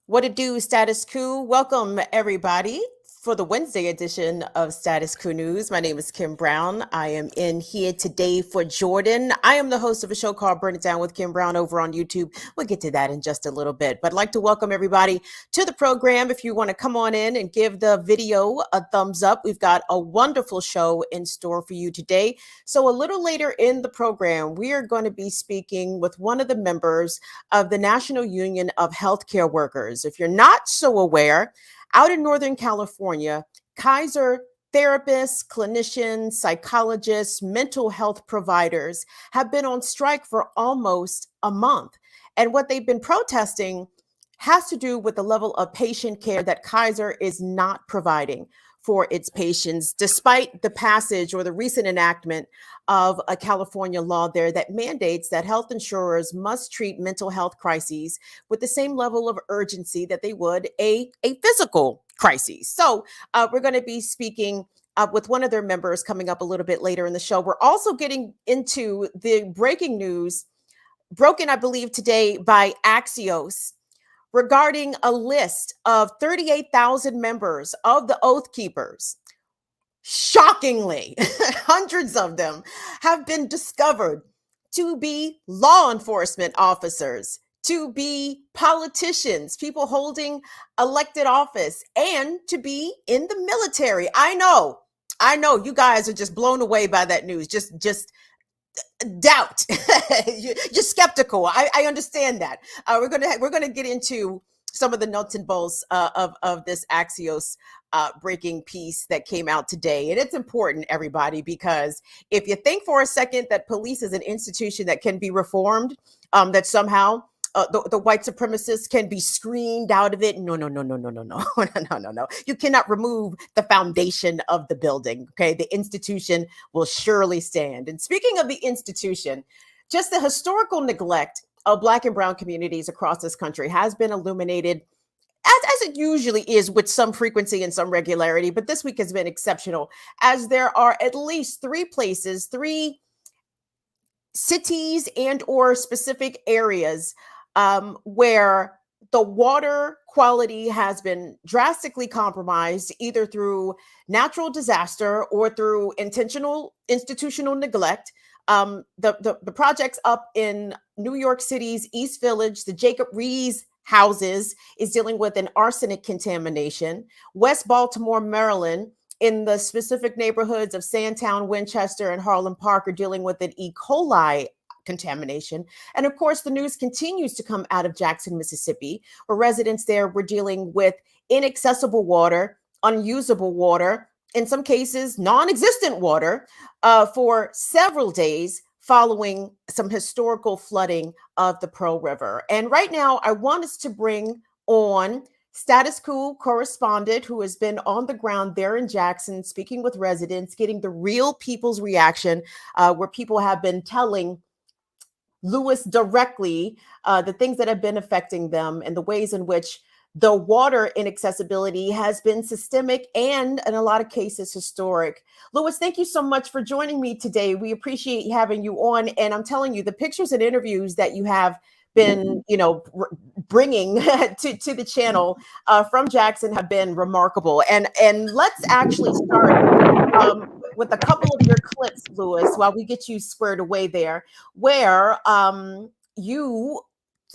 What it do, Status Coup? Welcome, everybody, for the Wednesday edition of Status Coup News. My name is Kim Brown. I am in here today for Jordan. I am the host of a show called Burn It Down with Kim Brown over on YouTube. We'll get to that in just a little bit, but I'd like to welcome everybody to the program. If you want to come on in and give the video a thumbs up, we've got a wonderful show in store for you today. So a little later in the program, we are going to be speaking with one of the members of the National Union of Healthcare Workers. If you're not so aware, out in Northern California, Kaiser therapists, clinicians, psychologists, mental health providers have been on strike for almost a month. And what they've been protesting has to do with the level of patient care that Kaiser is not providing for its patients, despite the passage or the recent enactment of a California law there that mandates that health insurers must treat mental health crises with the same level of urgency that they would a physical crisis. So we're going to be speaking with one of their members coming up a little bit later in the show. We're also getting into the breaking news, broken, I believe, today by Axios, regarding a list of 38,000 members of the Oath Keepers. Shockingly, hundreds of them have been discovered to be law enforcement officers, to be politicians, people holding elected office, and to be in the military. I know you guys are just blown away by that news. Just doubt. You're skeptical. I understand that. We're gonna get into some of the nuts and bolts of this Axios breaking piece that came out today. And it's important, everybody, because if you think for a second that police is an institution that can be reformed, that somehow the white supremacists can be screened out of it. No. No. You cannot remove the foundation of the building. Okay. The institution will surely stand. And speaking of the institution, just the historical neglect of Black and brown communities across this country has been illuminated as it usually is, with some frequency and some regularity. But this week has been exceptional, as there are at least three cities and or specific areas where the water quality has been drastically compromised, either through natural disaster or through intentional institutional neglect. The projects up in New York City's East Village, the Jacob Rees houses, is dealing with an arsenic contamination. West Baltimore, Maryland, in the specific neighborhoods of Sandtown, Winchester, and Harlem Park, are dealing with an E. coli contamination. And of course, the news continues to come out of Jackson, Mississippi, where residents there were dealing with inaccessible water, unusable water, in some cases, non-existent water, for several days following some historical flooding of the Pearl River. And right now, I want us to bring on Status Coup correspondent who has been on the ground there in Jackson, speaking with residents, getting the real people's reaction, where people have been telling Lewis directly the things that have been affecting them and the ways in which the water inaccessibility has been systemic and, in a lot of cases, historic. Lewis, thank you so much for joining me today. We appreciate having you on. And I'm telling you, the pictures and interviews that you have been, bringing to the channel from Jackson have been remarkable. And let's actually start with a couple of your clips, Lewis, while we get you squared away there, where you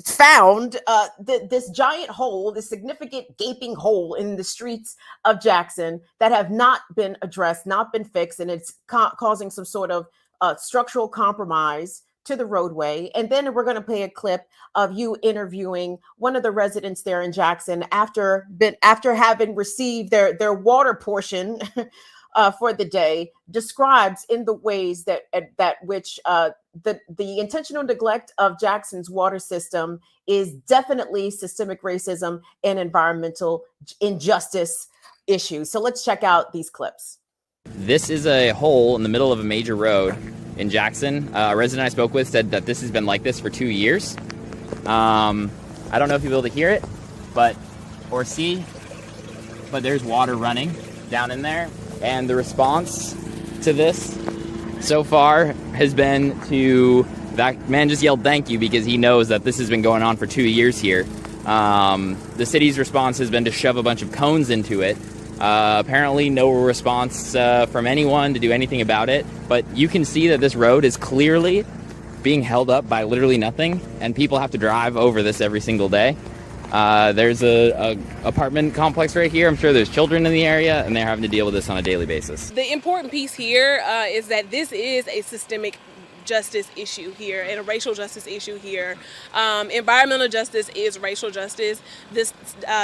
found this giant hole, this significant gaping hole in the streets of Jackson that have not been addressed, not been fixed, and it's causing some sort of structural compromise to the roadway. And then we're going to play a clip of you interviewing one of the residents there in Jackson after having received their water portion for the day, describes in the ways that which the intentional neglect of Jackson's water system is definitely systemic racism and environmental injustice issues. So let's check out these clips. This is a hole in the middle of a major road in Jackson. A resident I spoke with said that this has been like this for 2 years. I don't know if you'll be able to hear it, or see, but there's water running down in there. And the response to this so far has been that man just yelled thank you, because he knows that this has been going on for 2 years here. The city's response has been to shove a bunch of cones into it. Apparently no response from anyone to do anything about it, but you can see that this road is clearly being held up by literally nothing, and people have to drive over this every single day. There's a apartment complex right here. I'm sure there's children in the area, and they're having to deal with this on a daily basis. The important piece here is that this is a systemic justice issue here and a racial justice issue here. Environmental justice is racial justice. This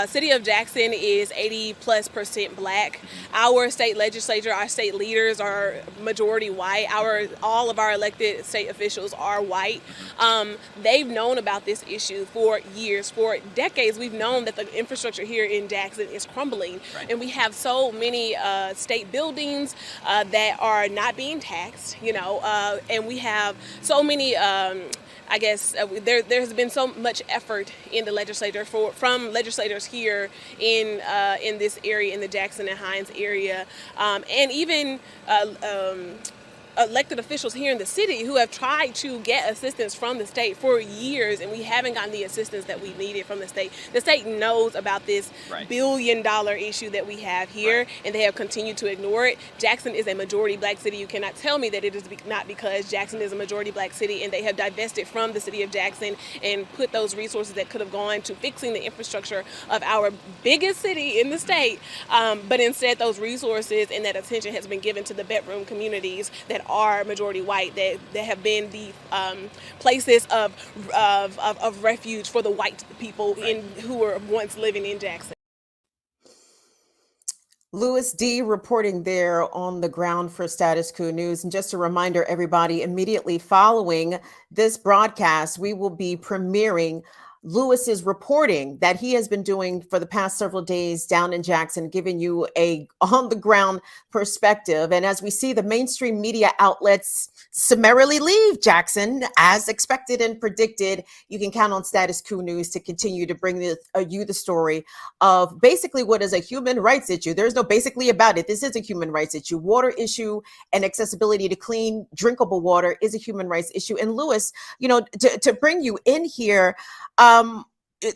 city of Jackson is 80+% black. Our state legislature, our state leaders are majority white. All of our elected state officials are white. They've known about this issue for years, for decades. We've known that the infrastructure here in Jackson is crumbling, right. And we have so many state buildings that are not being taxed, and we have so many, there has been so much effort in the legislature from legislators here in this area, in the Jackson and Hines area, and even elected officials here in the city who have tried to get assistance from the state for years, and we haven't gotten the assistance that we needed from the state. The state knows about this right. billion-dollar issue that we have here, right. and they have continued to ignore it. Jackson is a majority black city. You cannot tell me that it is not because Jackson is a majority black city and they have divested from the city of Jackson and put those resources that could have gone to fixing the infrastructure of our biggest city in the state, but instead those resources and that attention has been given to the bedroom communities that are majority white, that have been the places of refuge for the white people right. who were once living in Jackson. Louis D. reporting there on the ground for Status Coup News. And just a reminder, everybody, immediately following this broadcast, we will be premiering Lewis's reporting that he has been doing for the past several days down in Jackson, giving you a on the ground perspective. And as we see the mainstream media outlets summarily leave Jackson, as expected and predicted, you can count on Status Coup News to continue to bring you the story of basically what is a human rights issue. There's no basically about it. This is a human rights issue. Water issue and accessibility to clean, drinkable water is a human rights issue. And Louis, to bring you in here,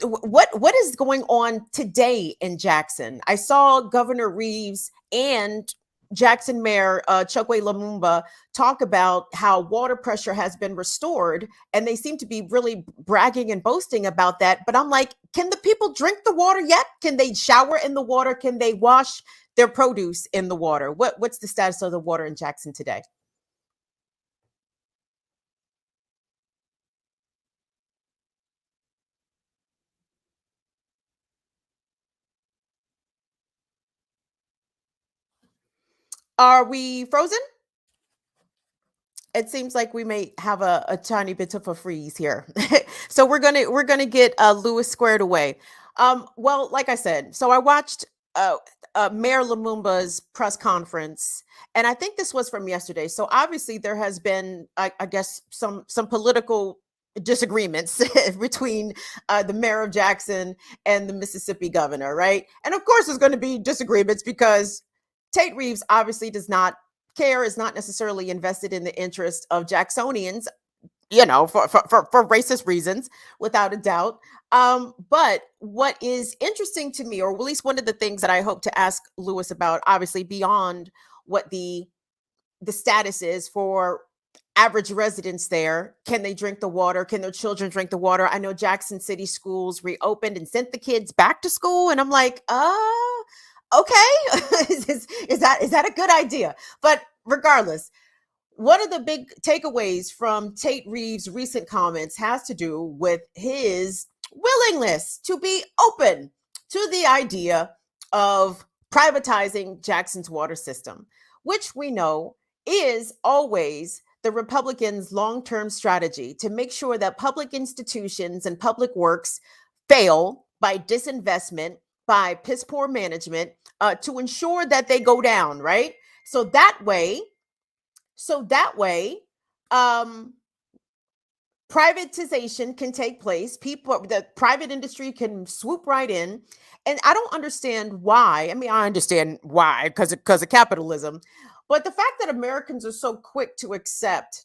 what is going on today in Jackson? I saw Governor Reeves and Jackson Mayor Chokwe Lumumba talk about how water pressure has been restored, and they seem to be really bragging and boasting about that. But I'm like, can the people drink the water yet? Can they shower in the water? Can they wash their produce in the water? What's the status of the water in Jackson today? Are we frozen? It seems like we may have a tiny bit of a freeze here. So we're gonna get Louis squared away. Well, like I said, so I watched Mayor Lumumba's press conference, and I think this was from yesterday. So obviously there has been, I guess, some political disagreements between the mayor of Jackson and the Mississippi governor, right? And of course, there's going to be disagreements because Tate Reeves obviously does not care, is not necessarily invested in the interest of Jacksonians, for racist reasons, without a doubt. But what is interesting to me, or at least one of the things that I hope to ask Louis about, obviously beyond what the status is for average residents there, can they drink the water? Can their children drink the water? I know Jackson City schools reopened and sent the kids back to school, and I'm like, okay, is that a good idea? But regardless, one of the big takeaways from Tate Reeves' recent comments has to do with his willingness to be open to the idea of privatizing Jackson's water system, which we know is always the Republicans' long-term strategy to make sure that public institutions and public works fail by disinvestment, by piss poor management, to ensure that they go down, right? So that way, privatization can take place. The private industry can swoop right in. And I don't understand why. I mean, I understand why, because of capitalism. But the fact that Americans are so quick to accept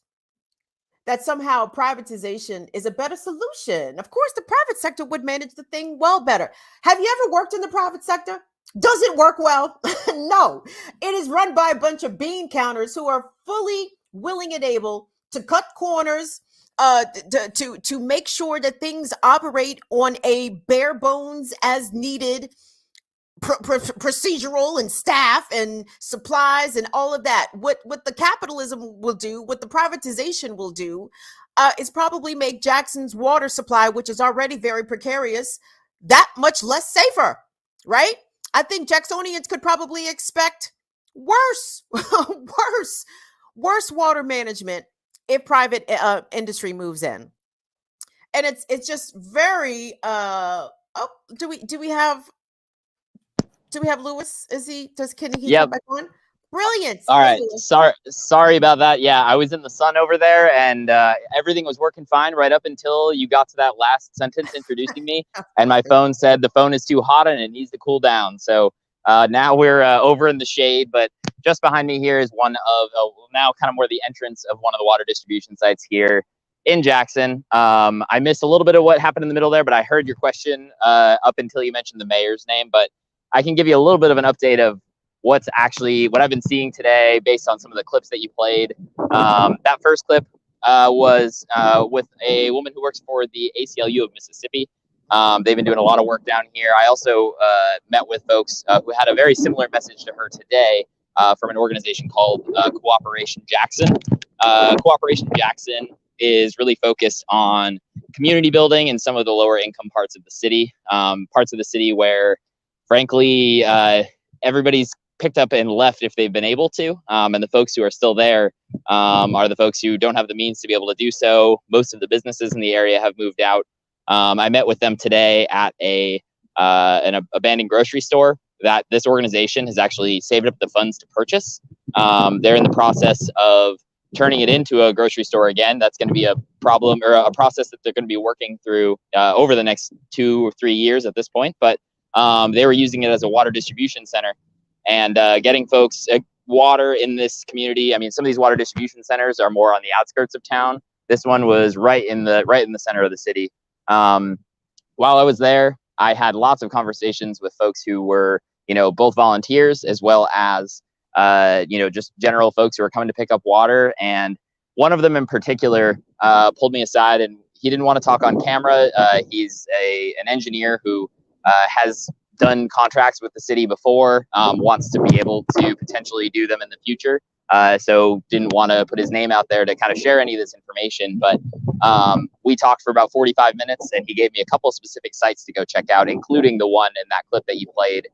that somehow privatization is a better solution. Of course, the private sector would manage the thing well better. Have you ever worked in the private sector? Does it work well? No. It is run by a bunch of bean counters who are fully willing and able to cut corners, to make sure that things operate on a bare bones as needed procedural and staff and supplies and all of that. What the capitalism will do, what the privatization will do, is probably make Jackson's water supply, which is already very precarious, that much less safer, right? I think Jacksonians could probably expect worse, worse water management if private industry moves in. And it's just very do we have Lewis? Can he Yep. come back on? Brilliant. All right. Sorry about that. Yeah, I was in the sun over there, and everything was working fine right up until you got to that last sentence introducing me, and my phone said the phone is too hot and it needs to cool down. So now we're over in the shade, but just behind me here is one of now kind of more the entrance of one of the water distribution sites here in Jackson. I missed a little bit of what happened in the middle there, but I heard your question up until you mentioned the mayor's name. But I can give you a little bit of an update of what I've been seeing today based on some of the clips that you played. That first clip was with a woman who works for the ACLU of Mississippi. They've been doing a lot of work down here. I also met with folks who had a very similar message to her today from an organization called Cooperation Jackson. Cooperation Jackson is really focused on community building in some of the lower income parts of the city where, frankly, everybody's picked up and left if they've been able to. And the folks who are still there are the folks who don't have the means to be able to do so. Most of the businesses in the area have moved out. I met with them today at an abandoned grocery store that this organization has actually saved up the funds to purchase. They're in the process of turning it into a grocery store again. That's going to be a problem or a process that they're going to be working through over the next 2 or 3 years at this point. But they were using it as a water distribution center and getting folks water in this community. I mean, some of these water distribution centers are more on the outskirts of town. This one was right in the center of the city. While I was there, I had lots of conversations with folks who were, both volunteers as well as, just general folks who are coming to pick up water. And one of them in particular pulled me aside, and he didn't want to talk on camera. He's an engineer who has done contracts with the city before, wants to be able to potentially do them in the future. So didn't want to put his name out there to kind of share any of this information. But we talked for about 45 minutes, and he gave me a couple of specific sites to go check out, including the one in that clip that you played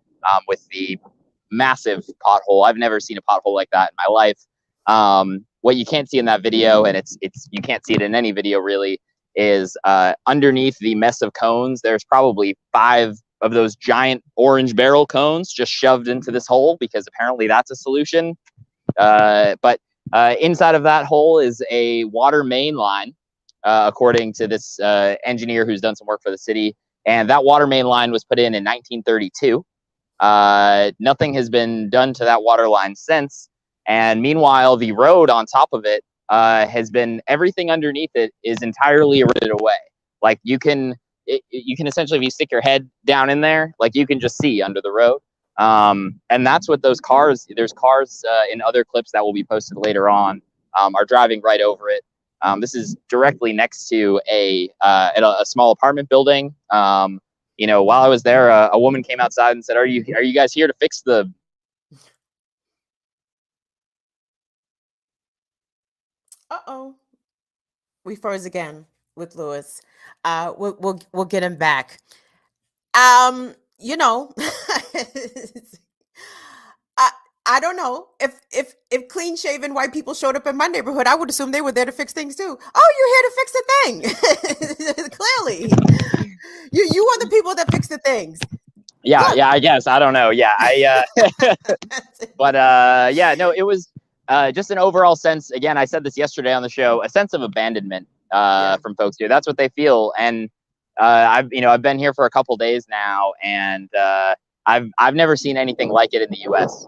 with the massive pothole. I've never seen a pothole like that in my life. What you can't see in that video, and it's you can't see it in any video really, is underneath the mess of cones, there's probably 5 of those giant orange barrel cones just shoved into this hole, because apparently that's a solution. But inside of that hole is a water main line, according to this engineer who's done some work for the city. And that water main line was put in 1932. Nothing has been done to that water line since. And meanwhile, the road on top of it has been, everything underneath it is entirely eroded away. Like you can essentially, if you stick your head down in there, like you can just see under the road. And that's what there's cars in other clips that will be posted later on, are driving right over it. This is directly next to a small apartment building. While I was there, a woman came outside and said, are you guys here to fix the... Uh-oh. We froze again with Lewis. We'll get him back. I don't know if clean shaven white people showed up in my neighborhood, I would assume they were there to fix things too. Oh, you're here to fix the thing. Clearly, you are the people that fix the things. Yeah, Look. yeah, I guess. I don't know. Yeah, but no, it was just an overall sense. Again, I said this yesterday on the show, a sense of abandonment from folks here. That's what they feel. And I've been here for a couple days now, and I've never seen anything like it in the U.S.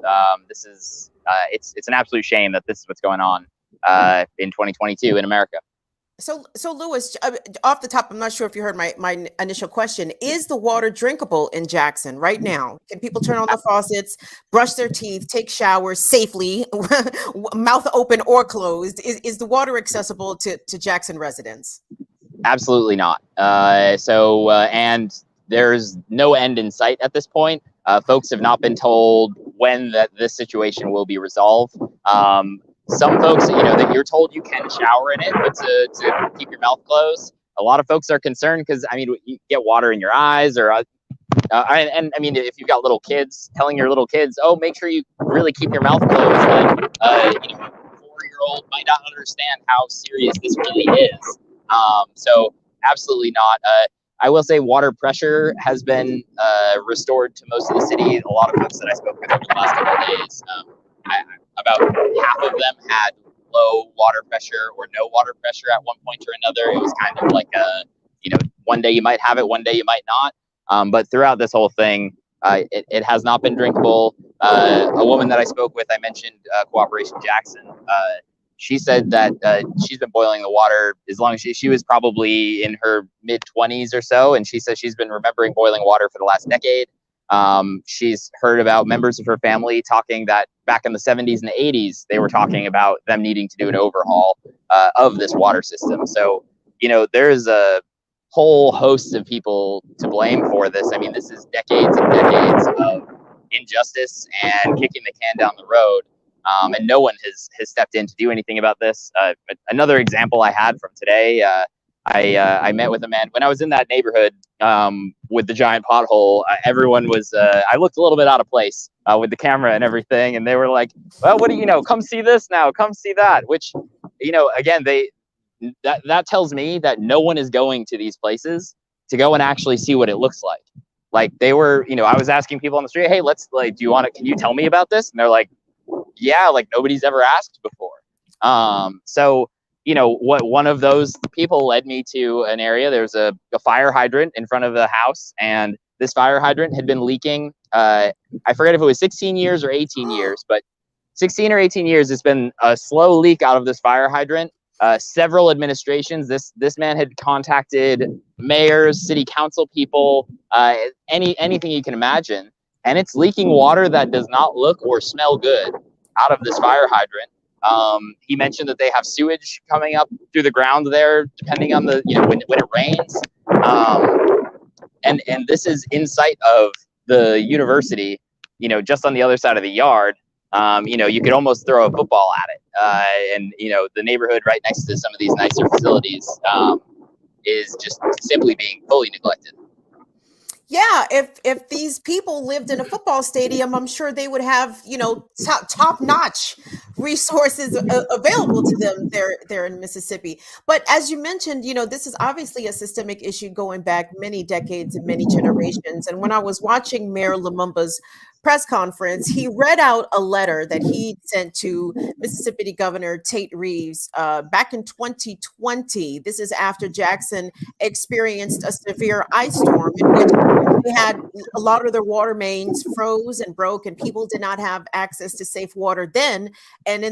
This is it's an absolute shame that this is what's going on in 2022 in America. So Lewis, off the top, I'm not sure if you heard my initial question. Is the water drinkable in Jackson right now? Can people turn on the faucets, brush their teeth, take showers safely, mouth open or closed? Is the water accessible to Jackson residents? Absolutely not. And there's no end in sight at this point. Folks have not been told when this situation will be resolved. Some folks, that you're told you can shower in it, but to keep your mouth closed. A lot of folks are concerned because, you get water in your eyes, or if you've got little kids, telling your little kids, oh, make sure you really keep your mouth closed. A 4-year-old might not understand how serious this really is. So absolutely not. I will say water pressure has been restored to most of the city. A lot of folks that I spoke with over the last couple of days, about half of them had low water pressure or no water pressure at one point or another. It was kind of like one day you might have it, one day you might not. But throughout this whole thing, it has not been drinkable. A woman that I spoke with, I mentioned Cooperation Jackson. She said that she's been boiling the water as long as she was probably in her mid-20s or so. And she says she's been remembering boiling water for the last decade. She's heard about members of her family talking that back in the 70s and the 80s, they were talking about them needing to do an overhaul of this water system. So, there's a whole host of people to blame for this. This is decades and decades of injustice and kicking the can down the road. And no one has stepped in to do anything about this. Another example I had from today, I met with a man when I was in that neighborhood with the giant pothole. Everyone was, I looked a little bit out of place with the camera and everything. And they were like, well, what do you know? Come see this now. Come see that. Which, again, that tells me that no one is going to these places to go and actually see what it looks like. Like they were, I was asking people on the street, hey, can you tell me about this? And they're like, yeah, like nobody's ever asked before. So, one of those people led me to an area. There was a fire hydrant in front of the house, and this fire hydrant had been leaking. I forget if it was 16 years or 18 years, but 16 or 18 years, it's been a slow leak out of this fire hydrant. Several administrations, this man had contacted mayors, city council people, anything you can imagine. And it's leaking water that does not look or smell good out of this fire hydrant. He mentioned that they have sewage coming up through the ground there, depending on when it rains. And this is in sight of the university, just on the other side of the yard. You could almost throw a football at it. And the neighborhood right next to some of these nicer facilities is just simply being fully neglected. Yeah, if these people lived in a football stadium, I'm sure they would have, top-notch resources available to them there in Mississippi. But as you mentioned, this is obviously a systemic issue going back many decades and many generations. And when I was watching Mayor Lumumba's press conference, he read out a letter that he sent to Mississippi Governor Tate Reeves back in 2020. This is after Jackson experienced a severe ice storm in which they had a lot of their water mains froze and broke, and people did not have access to safe water then. And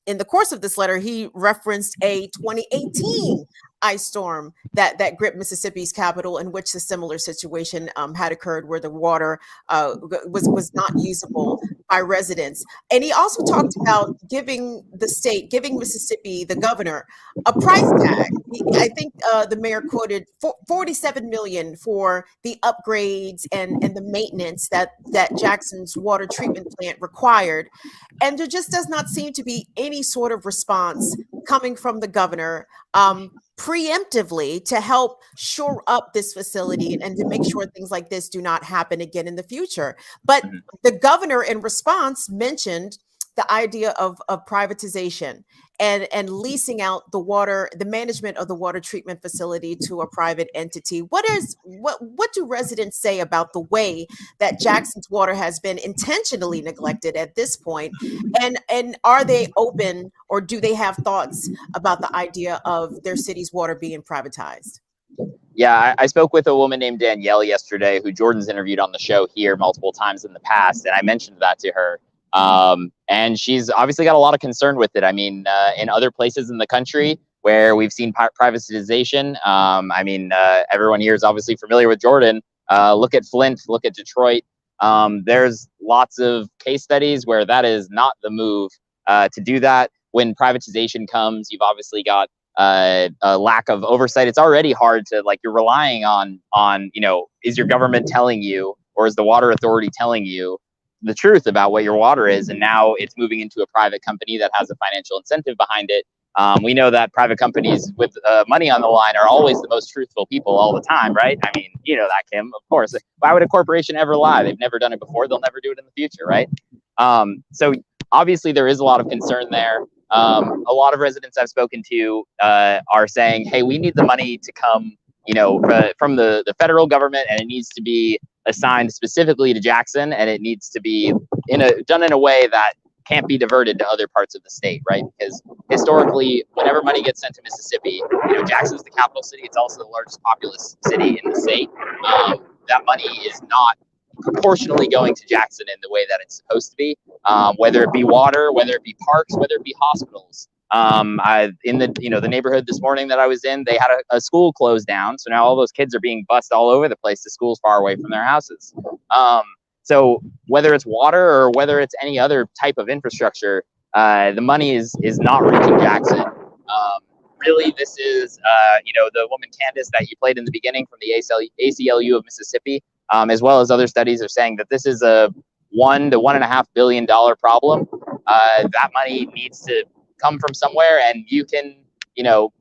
in the course of this letter, he referenced a 2018 ice storm that gripped Mississippi's capital, in which a similar situation had occurred, where the water was not usable by residents. And he also talked about giving Mississippi, the governor, a price tag. I think the mayor quoted $47 million for the upgrades and the maintenance that Jackson's water treatment plant required. And there just does not seem to be any sort of response coming from the governor preemptively to help shore up this facility and to make sure things like this do not happen again in the future. But the governor, in response, mentioned the idea of privatization and leasing out the management of the water treatment facility to a private entity. What do residents say about the way that Jackson's water has been intentionally neglected at this point? And are they open, or do they have thoughts about the idea of their city's water being privatized? Yeah, I spoke with a woman named Danielle yesterday, who Jordan's interviewed on the show here multiple times in the past, and I mentioned that to her. And she's obviously got a lot of concern with it. In other places in the country, where we've seen privatization. I mean, everyone here is obviously familiar with Jordan. Look at Flint, look at Detroit. There's lots of case studies where that is not the move to do that. When privatization comes, you've obviously got a lack of oversight. It's already hard to, like, you're relying on, is your government telling you, or is the water authority telling you the truth about what your water is? And now it's moving into a private company that has a financial incentive behind it. We know that private companies with money on the line are always the most truthful people all the time, right? I mean, you know that, Kim, of course. Why would a corporation ever lie? They've never done it before. They'll never do it in the future, right? So obviously there is a lot of concern there. A lot of residents I've spoken to are saying, hey, we need the money to come, from the federal government, and it needs to be assigned specifically to Jackson, and it needs to be done in a way that can't be diverted to other parts of the state, right? Because historically, whenever money gets sent to Mississippi, Jackson's the capital city. It's also the largest populous city in the state. That money is not proportionally going to Jackson in the way that it's supposed to be, whether it be water, whether it be parks, whether it be hospitals. In the neighborhood this morning that I was in, they had a school closed down. So now all those kids are being bused all over the place to schools far away from their houses. So whether it's water or whether it's any other type of infrastructure, the money is not reaching Jackson. Really, this is, the woman Candace that you played in the beginning from the ACLU of Mississippi, as well as other studies are saying that this is a $1 to $1.5 billion problem. That money needs to come from somewhere, and you can, you're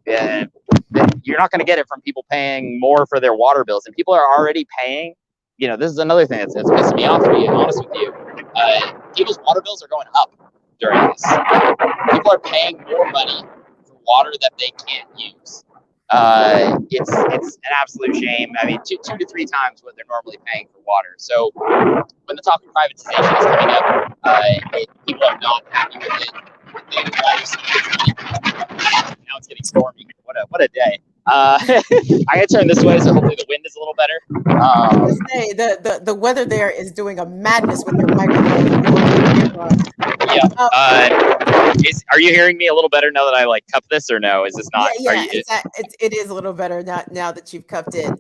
not going to get it from people paying more for their water bills, and people are already paying. This is another thing that's pissing me off, to be honest with you. People's water bills are going up during this. People are paying more money for water that they can't use. It's an absolute shame. I mean, two to three times what they're normally paying for water. So when the talk of privatization is coming up, people are not happy with it. Now it's getting stormy. What a day. I gotta turn this way, so hopefully the wind is a little better. The weather there is doing a madness with your microphone. Yeah. Are you hearing me a little better now that I cup this, or no? Is this not? Yeah, it is a little better now that you've cupped it.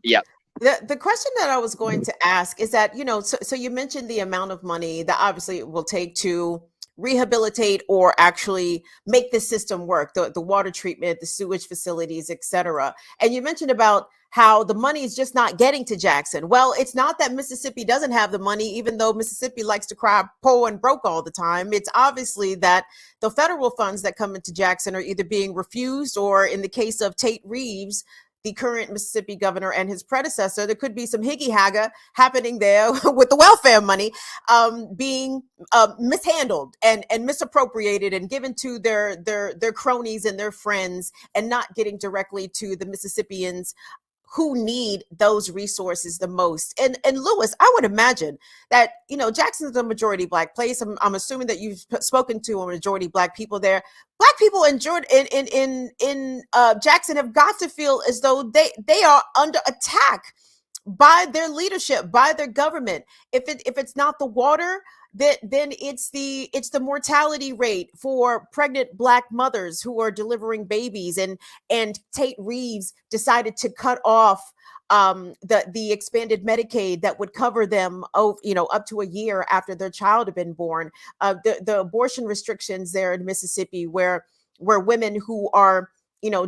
Yeah. The question that I was going to ask is that, so you mentioned the amount of money that obviously it will take to rehabilitate or actually make the system work, the water treatment, the sewage facilities, etc. And you mentioned about how the money is just not getting to Jackson. Well, it's not that Mississippi doesn't have the money, even though Mississippi likes to cry poor and broke all the time. It's obviously that the federal funds that come into Jackson are either being refused, or in the case of Tate Reeves, the current Mississippi governor, and his predecessor, there could be some higgy-hagga happening there with the welfare money being mishandled and misappropriated and given to their cronies and their friends, and not getting directly to the Mississippians who need those resources the most. And Lewis, I would imagine that, Jackson's a majority Black place. I'm assuming that you've spoken to a majority Black people there. Black people in Jackson have got to feel as though they are under attack by their leadership, by their government. If it's not the water, then it's the mortality rate for pregnant Black mothers who are delivering babies, and Tate Reeves decided to cut off the expanded Medicaid that would cover them up to a year after their child had been born. The abortion restrictions there in Mississippi, where women who are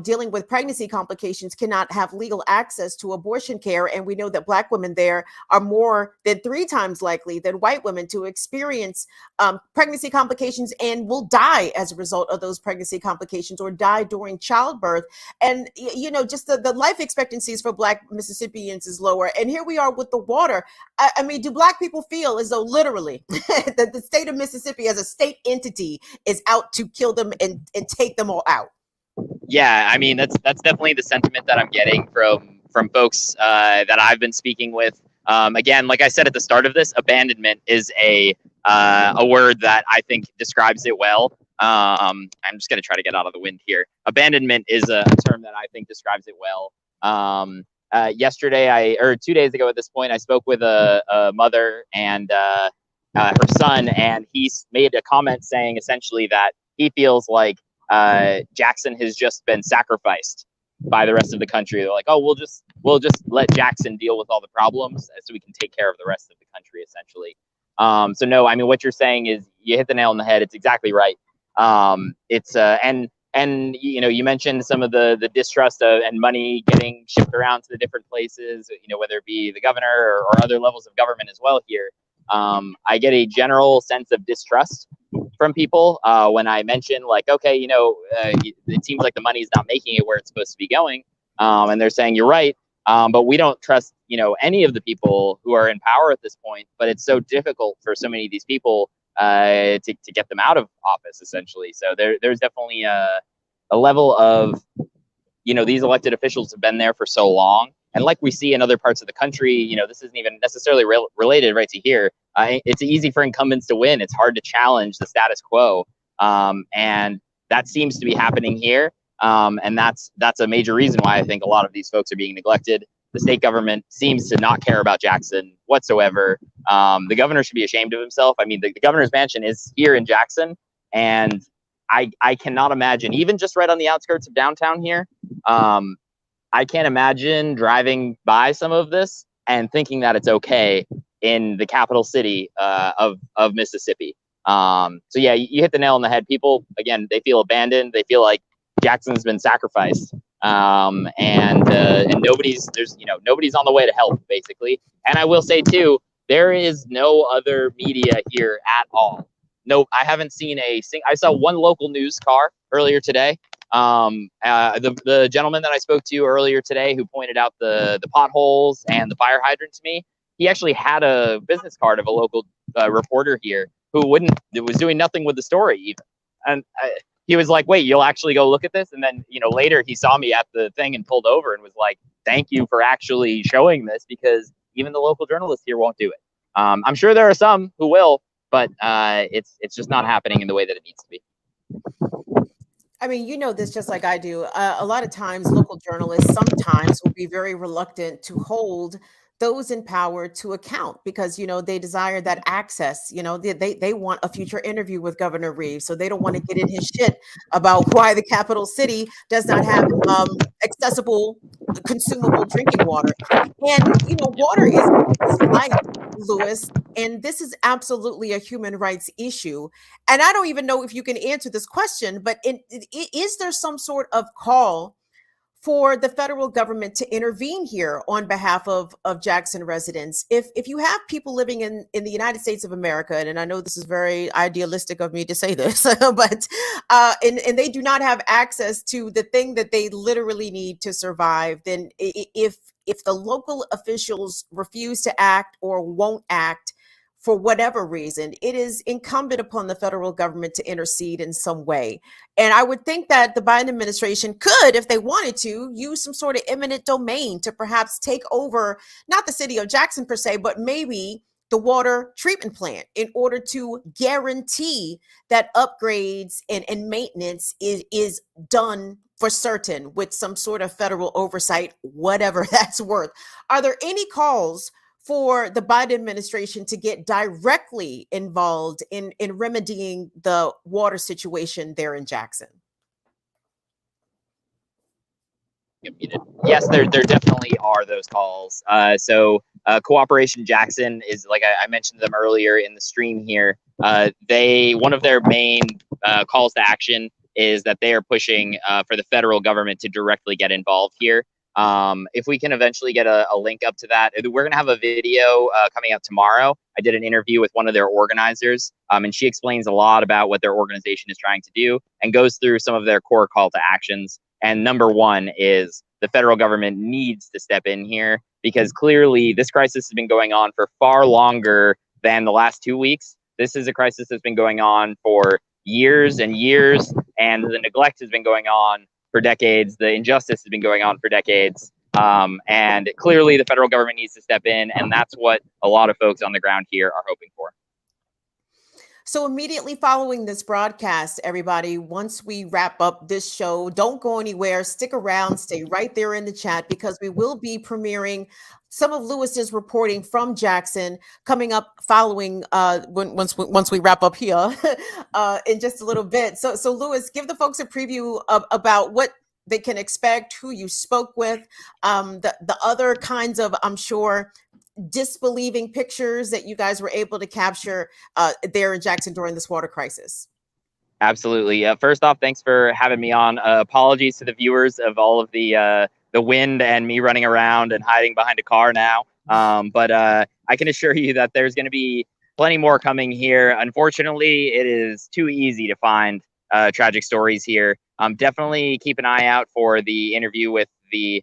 dealing with pregnancy complications cannot have legal access to abortion care. And we know that Black women there are more than 3 times likely than white women to experience pregnancy complications, and will die as a result of those pregnancy complications, or die during childbirth. And, just the life expectancies for Black Mississippians is lower. And here we are with the water. I mean, do Black people feel as though literally that the state of Mississippi as a state entity is out to kill them and take them all out? Yeah, I mean, that's definitely the sentiment that I'm getting from folks that I've been speaking with. Again, like I said at the start of this, abandonment is a word that I think describes it well. I'm just going to try to get out of the wind here. Abandonment is a term that I think describes it well. Yesterday, 2 days ago at this point, I spoke with a mother and her son, and he made a comment saying essentially that he feels like Jackson has just been sacrificed by the rest of the country. They're like, oh, we'll just let Jackson deal with all the problems so we can take care of the rest of the country, essentially. So no, I mean, what you're saying is you hit the nail on the head. It's exactly right. It's and you mentioned some of the distrust and money getting shipped around to the different places, whether it be the governor or other levels of government as well here. I get a general sense of distrust from people when I mention, like, okay, it seems like the money is not making it where it's supposed to be going. And they're saying, you're right, but we don't trust, any of the people who are in power at this point. But it's so difficult for so many of these people to get them out of office, essentially. So there's definitely a level of, these elected officials have been there for so long. And like we see in other parts of the country, this isn't even necessarily related right to here. It's easy for incumbents to win. It's hard to challenge the status quo. And that seems to be happening here. And that's a major reason why I think a lot of these folks are being neglected. The state government seems to not care about Jackson whatsoever. The governor should be ashamed of himself. I mean, the governor's mansion is here in Jackson, and I cannot imagine, even just right on the outskirts of downtown here, I can't imagine driving by some of this and thinking that it's okay in the capital city of Mississippi. So yeah, you hit the nail on the head. People, again, they feel abandoned. They feel like Jackson's been sacrificed, and nobody's on the way to help, basically. And I will say too, there is no other media here at all. No, I haven't seen I saw one local news car earlier today. The gentleman that I spoke to earlier today, who pointed out the potholes and the fire hydrant to me, he actually had a business card of a local reporter here who was doing nothing with the story even. And he was like, wait, you'll actually go look at this? And then, later he saw me at the thing and pulled over and was like, thank you for actually showing this, because even the local journalists here won't do it. I'm sure there are some who will, but it's just not happening in the way that it needs to be. I mean, this just like I do. A lot of times, local journalists sometimes will be very reluctant to hold those in power to account because, they desire that access. They want a future interview with Governor Reeves. So they don't want to get in his shit about why the capital city does not have accessible, consumable drinking water. And, water is life, Lewis. And this is absolutely a human rights issue. And I don't even know if you can answer this question, but is there some sort of call for the federal government to intervene here on behalf of Jackson residents? If you have people living in the United States of America, and I know this is very idealistic of me to say this, but and they do not have access to the thing that they literally need to survive, then if the local officials refuse to act or won't act for whatever reason, it is incumbent upon the federal government to intercede in some way. And I would think that the Biden administration could, if they wanted to, use some sort of eminent domain to perhaps take over, not the city of Jackson per se, but maybe the water treatment plant in order to guarantee that upgrades and maintenance is done for certain with some sort of federal oversight, whatever that's worth. Are there any calls for the Biden administration to get directly involved in remedying the water situation there in Jackson? Yes, there definitely are those calls. So Cooperation Jackson is, like I mentioned them earlier in the stream here. One of their main calls to action is that they are pushing for the federal government to directly get involved here. If we can eventually get a link up to that, we're going to have a video coming out tomorrow. I did an interview with one of their organizers, and she explains a lot about what their organization is trying to do and goes through some of their core call to actions. And number one is the federal government needs to step in here, because clearly this crisis has been going on for far longer than the last 2 weeks. This is a crisis that's been going on for years and years, and the neglect has been going on for decades. The injustice has been going on for decades. And clearly the federal government needs to step in, and that's what a lot of folks on the ground here are hoping for. So immediately following this broadcast, everybody, once we wrap up this show, don't go anywhere. Stick around, stay right there in the chat, because we will be premiering some of Lewis's reporting from Jackson coming up following once we wrap up here in just a little bit. So Lewis, give the folks a preview about what they can expect, who you spoke with, the other kinds of, I'm sure, disbelieving pictures that you guys were able to capture there in Jackson during this water crisis. Absolutely. First off, thanks for having me on. Apologies to the viewers of all of the wind and me running around and hiding behind a car now. But I can assure you that there's going to be plenty more coming here. Unfortunately, it is too easy to find tragic stories here. Definitely keep an eye out for the interview with the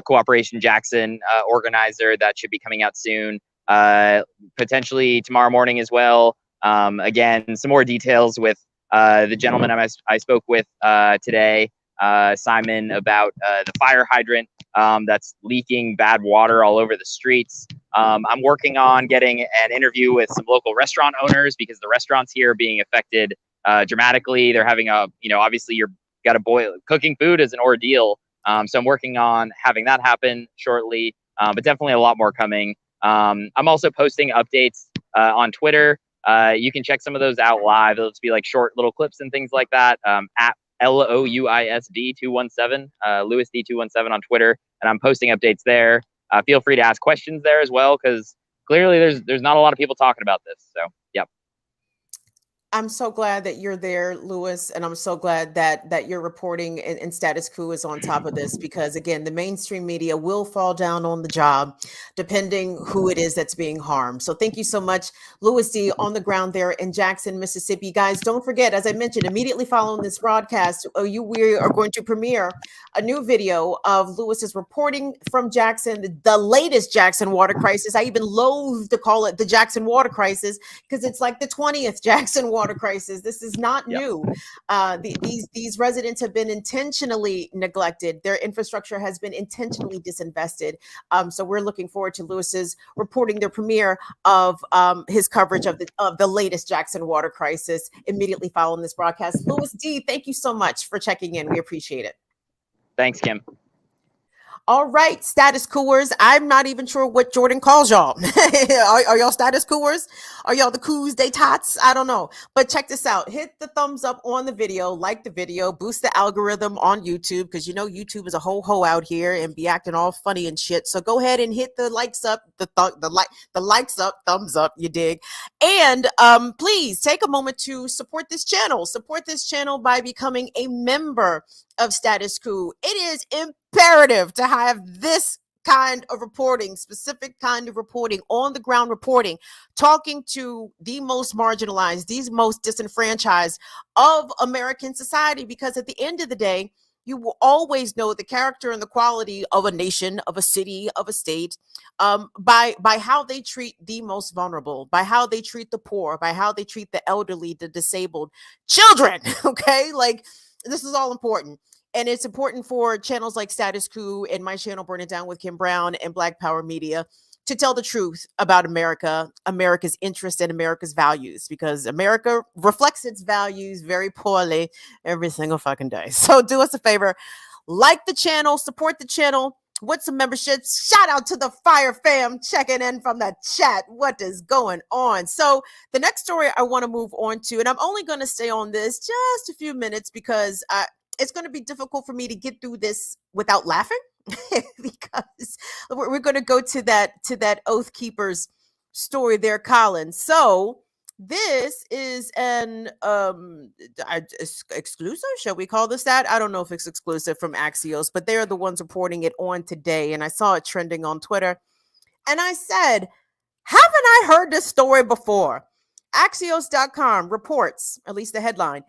Cooperation Jackson organizer that should be coming out soon, potentially tomorrow morning as well. Again, some more details with the gentleman I spoke with today, Simon, about the fire hydrant that's leaking bad water all over the streets. I'm working on getting an interview with some local restaurant owners because the restaurants here are being affected dramatically. They're having obviously you're got to boil. Cooking food is an ordeal. So I'm working on having that happen shortly, but definitely a lot more coming. I'm also posting updates on Twitter. You can check some of those out live. It'll just be like short little clips and things like that. At LOUISD217, Louis D217 on Twitter, and I'm posting updates there. Feel free to ask questions there as well, because clearly there's not a lot of people talking about this. So, yep. I'm so glad that you're there, Lewis, and I'm so glad that your reporting and Status Coup is on top of this, because again, the mainstream media will fall down on the job depending who it is that's being harmed. So thank you so much, Louis D, on the ground there in Jackson, Mississippi. Guys, don't forget, as I mentioned, immediately following this broadcast, we are going to premiere a new video of Lewis's reporting from Jackson, the latest Jackson water crisis. I even loathe to call it the Jackson water crisis because it's like the 20th Jackson water crisis. This is not new. These residents have been intentionally neglected. Their infrastructure has been intentionally disinvested. So we're looking forward to Lewis's reporting the premiere of his coverage of the latest Jackson water crisis immediately following this broadcast. Louis D, thank you so much for checking in. We appreciate it. Thanks, Kim. All right, status coolers. I'm not even sure what Jordan calls y'all. Are y'all status coolers? Are y'all the coos they tots? I don't know. But check this out. Hit the thumbs up on the video, like the video, boost the algorithm on YouTube, because you know YouTube is a ho out here and be acting all funny and shit. So go ahead and hit the likes up, the likes up, thumbs up, you dig. And please take a moment to support this channel. Support this channel by becoming a member of Status Coup. It is imperative to have this kind of reporting, specific kind of reporting, on the ground reporting, talking to the most marginalized, these most disenfranchised of American society, because at the end of the day, you will always know the character and the quality of a nation, of a city, of a state, by how they treat the most vulnerable, by how they treat the poor, by how they treat the elderly, the disabled, children. Okay, like, this is all important. And it's important for channels like Status Coup and my channel, Burn It Down with Kim Brown, and Black Power Media to tell the truth about America, America's interests, and America's values, because America reflects its values very poorly every single fucking day. So do us a favor, like the channel, support the channel with some memberships. Shout out to the Fire Fam checking in from the chat. What is going on? So the next story I want to move on to, and I'm only going to stay on this just a few minutes because it's going to be difficult for me to get through this without laughing because we're going to go to that Oath Keepers story there, Colin. So this is an exclusive, shall we call this that? I don't know if it's exclusive from Axios, but they're the ones reporting it on today. And I saw it trending on Twitter. And I said, haven't I heard this story before? Axios.com reports, at least the headline,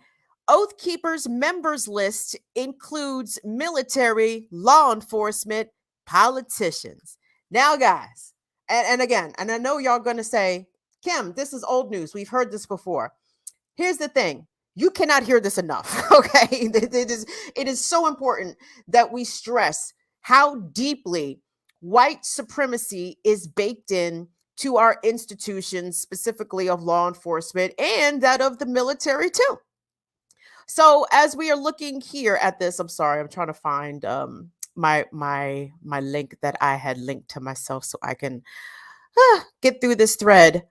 Oath Keepers members list includes military, law enforcement, politicians. Now, guys, and again, and I know y'all going to say, Kim, this is old news. We've heard this before. Here's the thing. You cannot hear this enough, okay? It is so important that we stress how deeply white supremacy is baked in to our institutions, specifically of law enforcement and that of the military too. So as we are looking here at this, I'm sorry, I'm trying to find my link that I had linked to myself so I can get through this thread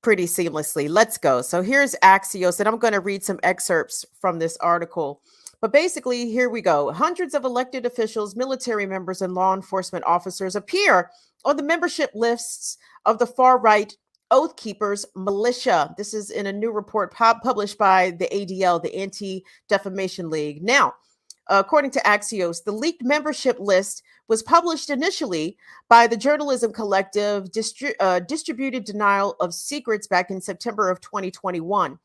pretty seamlessly. Let's go. So here's Axios, and I'm going to read some excerpts from this article. But basically, here we go. Hundreds of elected officials, military members, and law enforcement officers appear on the membership lists of the far-right Oath Keepers militia. This is in a new report published by the ADL, the Anti-Defamation League. Now, according to Axios, the leaked membership list was published initially by the journalism collective Distributed Denial of Secrets back in September of 2021.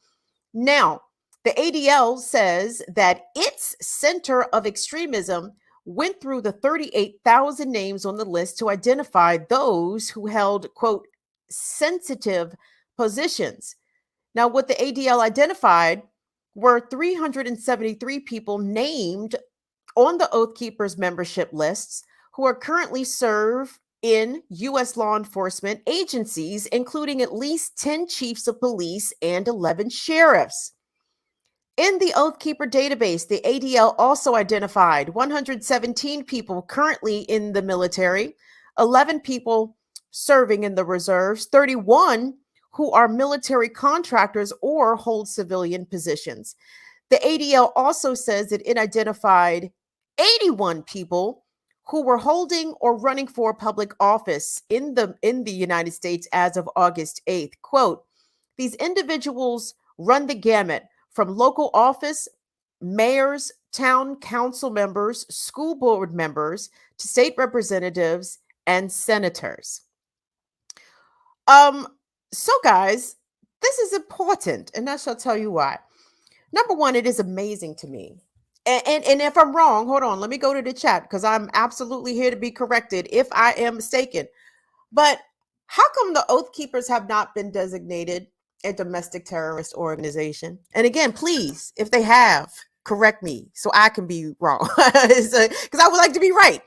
Now, the ADL says that its center of extremism went through the 38,000 names on the list to identify those who held, quote, sensitive positions. Now, what the ADL identified were 373 people named on the Oath Keepers membership lists who are currently serve in U.S. law enforcement agencies, including at least 10 chiefs of police and 11 sheriffs. In the Oath Keeper database, the ADL also identified 117 people currently in the military, 11 people serving in the reserves, 31 who are military contractors or hold civilian positions. The ADL also says that it identified 81 people who were holding or running for public office in the United States as of August 8th. Quote, these individuals run the gamut from local office, mayors, town council members, school board members, to state representatives and senators. So guys, this is important, and I shall tell you why. Number one, it is amazing to me. And if I'm wrong, hold on, let me go to the chat because I'm absolutely here to be corrected if I am mistaken. But how come the Oath Keepers have not been designated a domestic terrorist organization? And again, please, if they have, correct me so I can be wrong, because I would like to be right.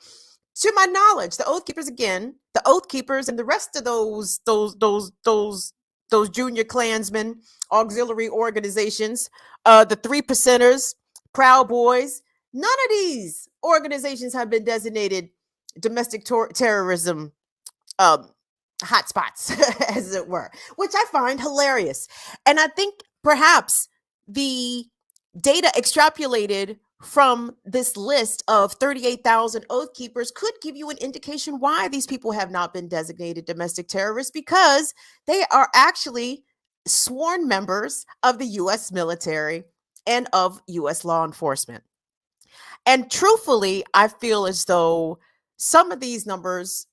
To my knowledge, the Oath Keepers, again, the Oath Keepers and the rest of those junior Klansmen, auxiliary organizations, the 3%ers, Proud Boys, none of these organizations have been designated domestic terrorism hotspots, as it were, which I find hilarious. And I think perhaps the data extrapolated from this list of 38,000 Oath Keepers could give you an indication why these people have not been designated domestic terrorists, because they are actually sworn members of the U.S. military and of U.S. law enforcement. And truthfully, I feel as though some of these numbers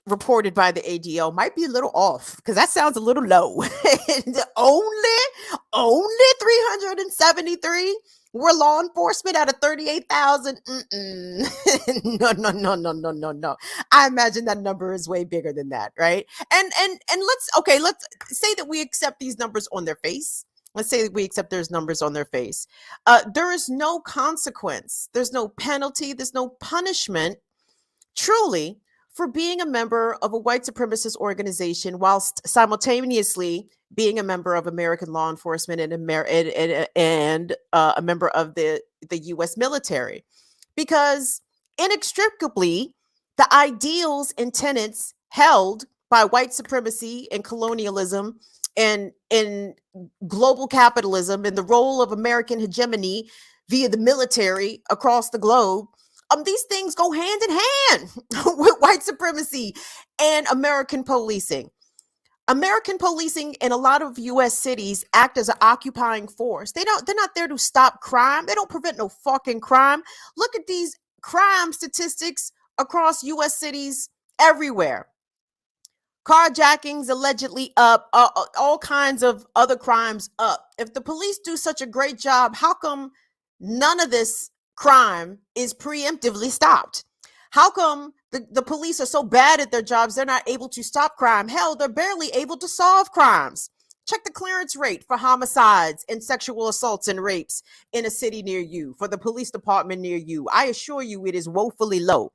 reported by the ADL might be a little off, because that sounds a little low. only 373 were law enforcement out of 38,000. No. I imagine that number is way bigger than that, right? And let's say that we accept these numbers on their face. Let's say that we accept those numbers on their face. There is no consequence. There's no penalty. There's no punishment, truly, for being a member of a white supremacist organization whilst simultaneously being a member of American law enforcement and a member of the U.S. military. Because inextricably, the ideals and tenets held by white supremacy and colonialism and in global capitalism and the role of American hegemony via the military across the globe, these things go hand in hand with white supremacy and American policing. American policing in a lot of U.S. cities act as an occupying force. They're not there to stop crime. They don't prevent no fucking crime. Look at these crime statistics across U.S. cities everywhere. Carjackings allegedly up, all kinds of other crimes up. If the police do such a great job, how come none of this crime is preemptively stopped? How come the police are so bad at their jobs, they're not able to stop crime? Hell, they're barely able to solve crimes. Check the clearance rate for homicides and sexual assaults and rapes in a city near you, for the police department near you. I assure you it is woefully low.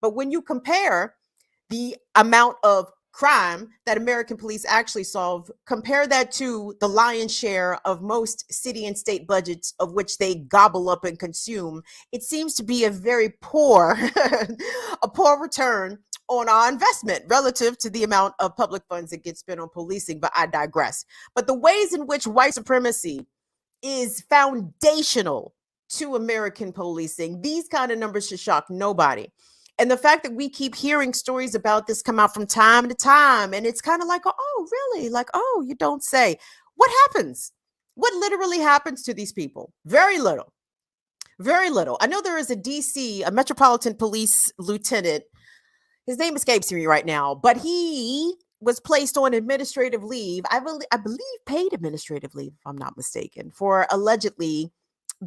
But when you compare the amount of crime that American police actually solve, compare that to the lion's share of most city and state budgets of which they gobble up and consume, it seems to be a very poor, a poor return on our investment relative to the amount of public funds that get spent on policing. But I digress. But the ways in which white supremacy is foundational to American policing, these kind of numbers should shock nobody. And the fact that we keep hearing stories about this come out from time to time, and it's kind of like, oh, really? Like, oh, you don't say. What happens? What literally happens to these people? Very little. Very little. I know there is a DC, a Metropolitan Police lieutenant. His name escapes me right now, but he was placed on administrative leave. I believe paid administrative leave, if I'm not mistaken, for allegedly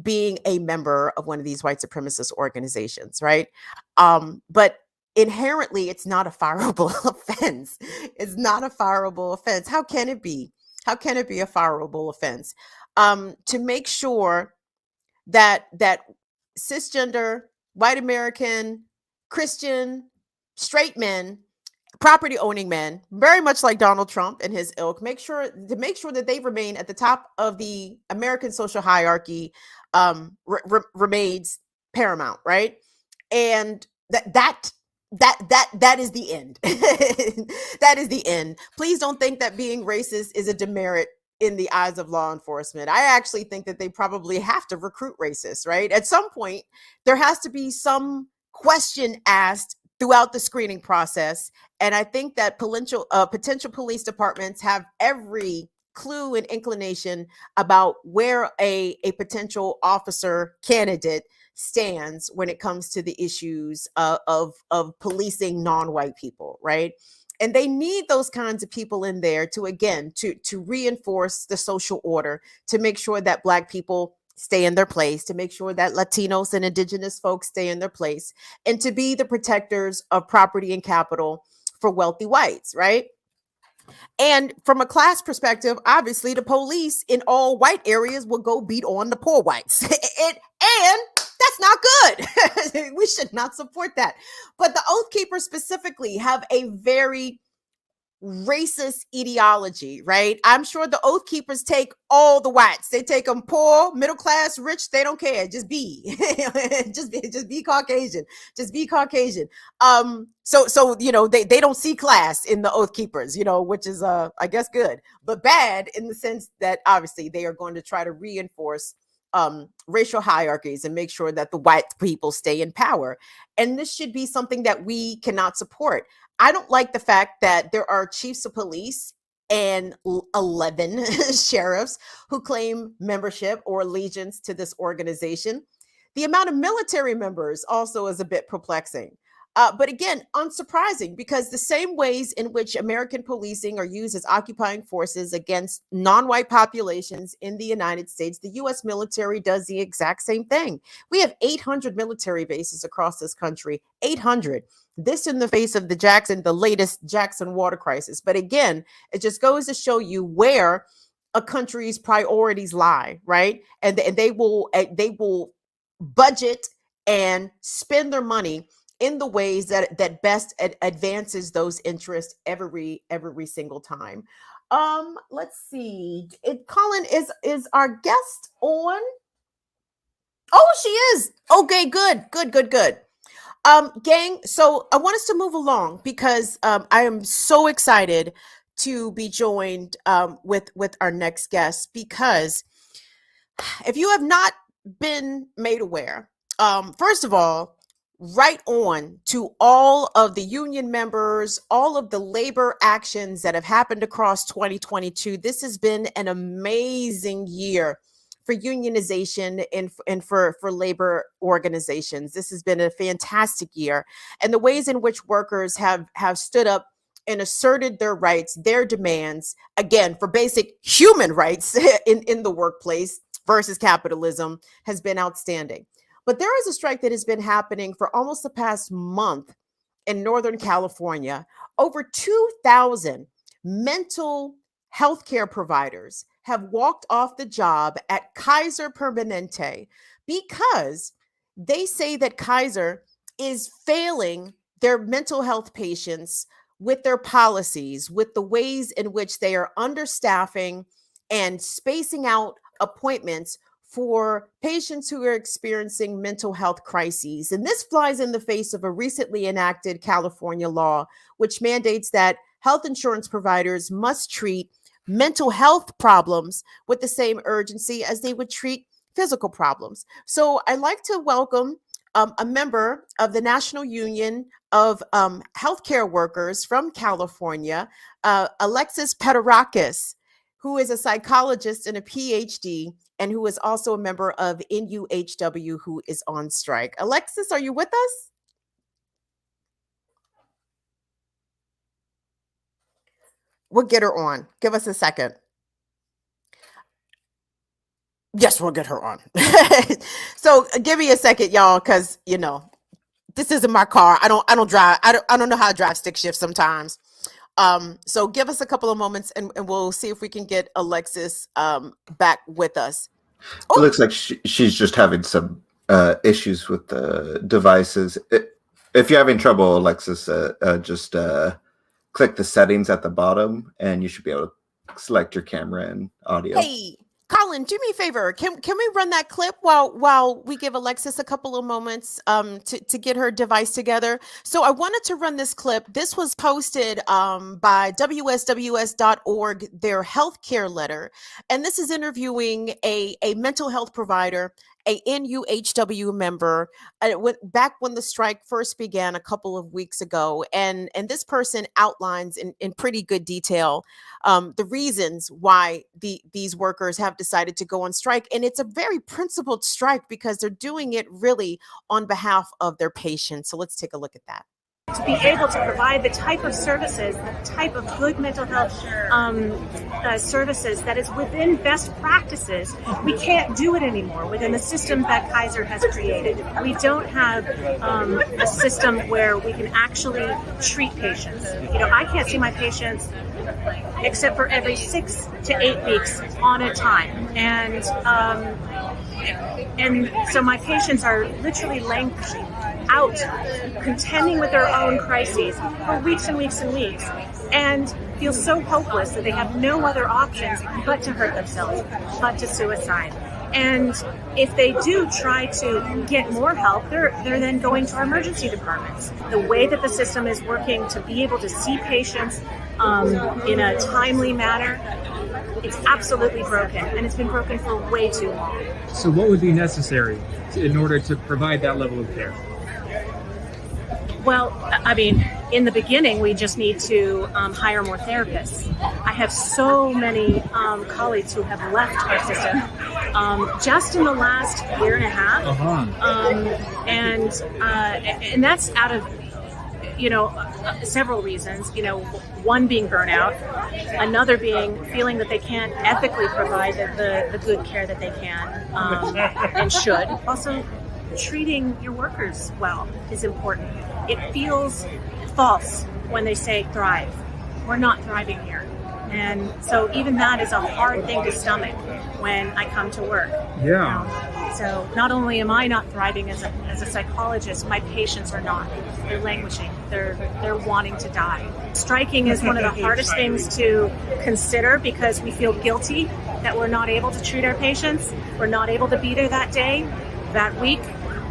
being a member of one of these white supremacist organizations, right? But inherently, it's not a fireable offense. It's not a fireable offense. How can it be? How can it be a fireable offense? To make sure that cisgender, white American, Christian, straight men, property owning men, very much like Donald Trump and his ilk, make sure that they remain at the top of the American social hierarchy, remains paramount, right? And that is the end. That is the end. Please don't think that being racist is a demerit in the eyes of law enforcement. I actually think that they probably have to recruit racists, right? At some point, there has to be some question asked throughout the screening process. And I think that potential police departments have every clue and inclination about where a potential officer candidate stands when it comes to the issues of policing non-white people, right? And they need those kinds of people in there to reinforce the social order, to make sure that Black people stay in their place, to make sure that Latinos and Indigenous folks stay in their place, and to be the protectors of property and capital for wealthy whites, right? And from a class perspective, obviously the police in all white areas will go beat on the poor whites. and that's not good. We should not support that. But the Oath Keepers specifically have a very racist ideology, right? I'm sure the Oath Keepers take all the whites. They take them poor, middle class, rich. They don't care. Just be, just be Caucasian. Just be Caucasian. So they don't see class in the Oath Keepers, which is I guess good, but bad in the sense that obviously they are going to try to reinforce racial hierarchies and make sure that the white people stay in power. And this should be something that we cannot support. I don't like the fact that there are chiefs of police and 11 sheriffs who claim membership or allegiance to this organization. The amount of military members also is a bit perplexing. But again, unsurprising, because the same ways in which American policing are used as occupying forces against non-white populations in the United States, the U.S. military does the exact same thing. We have 800 military bases across this country, 800. This in the face of the latest Jackson water crisis. But again, it just goes to show you where a country's priorities lie, right? And they will budget and spend their money in the ways that best advances those interests every single time. Let's see. Colin is our guest on. Oh, she is. Okay, good. Gang, so I want us to move along because I am so excited to be joined with our next guest, because if you have not been made aware, first of all, right on to all of the union members, all of the labor actions that have happened across 2022. This has been an amazing year for unionization and for labor organizations. This has been a fantastic year. And the ways in which workers have stood up and asserted their rights, their demands, again, for basic human rights in the workplace versus capitalism, has been outstanding. But there is a strike that has been happening for almost the past month in Northern California. Over 2,000 mental health care providers have walked off the job at Kaiser Permanente because they say that Kaiser is failing their mental health patients with their policies, with the ways in which they are understaffing and spacing out appointments for patients who are experiencing mental health crises. And this flies in the face of a recently enacted California law, which mandates that health insurance providers must treat mental health problems with the same urgency as they would treat physical problems. So I'd like to welcome a member of the National Union of Healthcare Workers from California, Alexis Peterakis, who is a psychologist and a PhD, and who is also a member of NUHW, who is on strike. Alexis, are you with us? We'll get her on. Give us a second. Yes, we'll get her on. So give me a second, y'all, because this isn't my car. I don't drive. I don't know how to drive stick shift sometimes. So give us a couple of moments and we'll see if we can get Alexis back with us. It looks like she's just having some issues with the devices. If you're having trouble, Alexis, just click the settings at the bottom and you should be able to select your camera and audio. Hey, Colin, do me a favor. Can we run that clip while we give Alexis a couple of moments to get her device together? So I wanted to run this clip. This was posted by WSWS.org, their healthcare letter. And this is interviewing a mental health provider, a NUHW member, back when the strike first began a couple of weeks ago. And this person outlines in pretty good detail the reasons why these workers have decided to go on strike. And it's a very principled strike because they're doing it really on behalf of their patients. So let's take a look at that. To be able to provide the type of services, the type of good mental health services that is within best practices, we can't do it anymore within the system that Kaiser has created. We don't have a system where we can actually treat patients. I can't see my patients except for every 6 to 8 weeks on a time. And so my patients are literally languishing out, contending with their own crises for weeks and weeks and weeks, and feel so hopeless that they have no other options but to hurt themselves, but to suicide. And if they do try to get more help, they're then going to our emergency departments. The way that the system is working to be able to see patients in a timely manner, it's absolutely broken, and it's been broken for way too long. So what would be necessary in order to provide that level of care? Well, I mean, in the beginning, we just need to hire more therapists. I have so many colleagues who have left our system just in the last year and a half. And that's out of, several reasons. One being burnout, another being feeling that they can't ethically provide the good care that they can and should. Also, treating your workers well is important. It feels false when they say thrive. We're not thriving here. And so even that is a hard thing to stomach when I come to work. Yeah. So not only am I not thriving as a psychologist, my patients are not. They're languishing. They're wanting to die. Striking is one of the hardest things to consider because we feel guilty that we're not able to treat our patients. We're not able to be there that day, that week,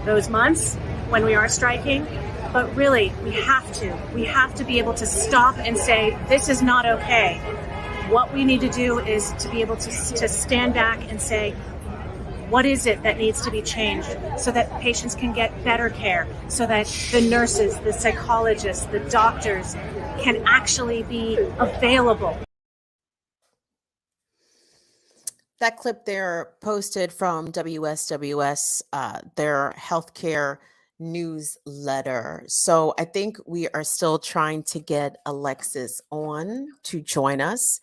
those months when we are striking. But really, we have to be able to stop and say, this is not okay. What we need to do is to be able to stand back and say, what is it that needs to be changed so that patients can get better care, so that the nurses, the psychologists, the doctors can actually be available. That clip there posted from WSWS, their healthcare newsletter. So I think we are still trying to get Alexis on to join us.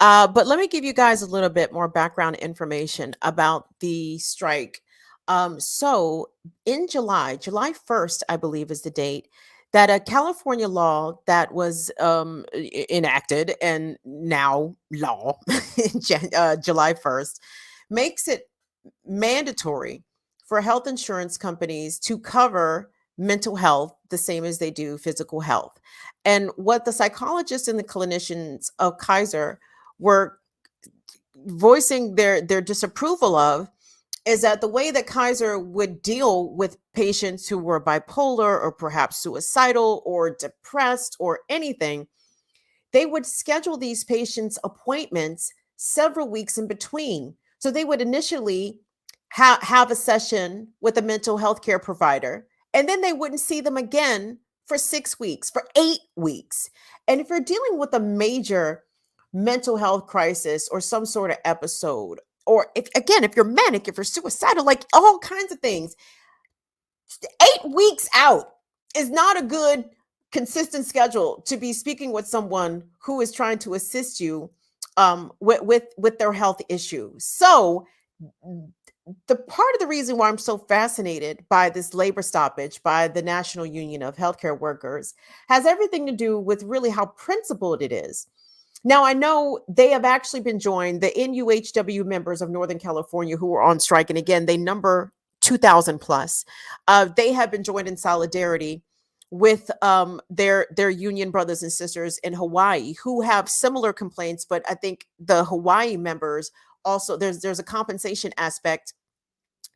But let me give you guys a little bit more background information about the strike. So in July 1st, I believe is the date, that a California law that was enacted and now law, July 1st, makes it mandatory for health insurance companies to cover mental health the same as they do physical health. And what the psychologists and the clinicians of Kaiser were voicing their disapproval of is that the way that Kaiser would deal with patients who were bipolar or perhaps suicidal or depressed or anything, they would schedule these patients' appointments several weeks in between. So they would initially have a session with a mental health care provider, and then they wouldn't see them again for 6 weeks, for 8 weeks. And if you're dealing with a major mental health crisis or some sort of episode, or if you're manic, if you're suicidal, like all kinds of things, 8 weeks out is not a good consistent schedule to be speaking with someone who is trying to assist you with their health issues. So the part of the reason why I'm so fascinated by this labor stoppage by the National Union of Healthcare Workers has everything to do with really how principled it is. Now, I know they have actually been joined, the NUHW members of Northern California who are on strike, and again, they number 2,000 plus. They have been joined in solidarity with their union brothers and sisters in Hawaii who have similar complaints, but I think the Hawaii members also, there's a compensation aspect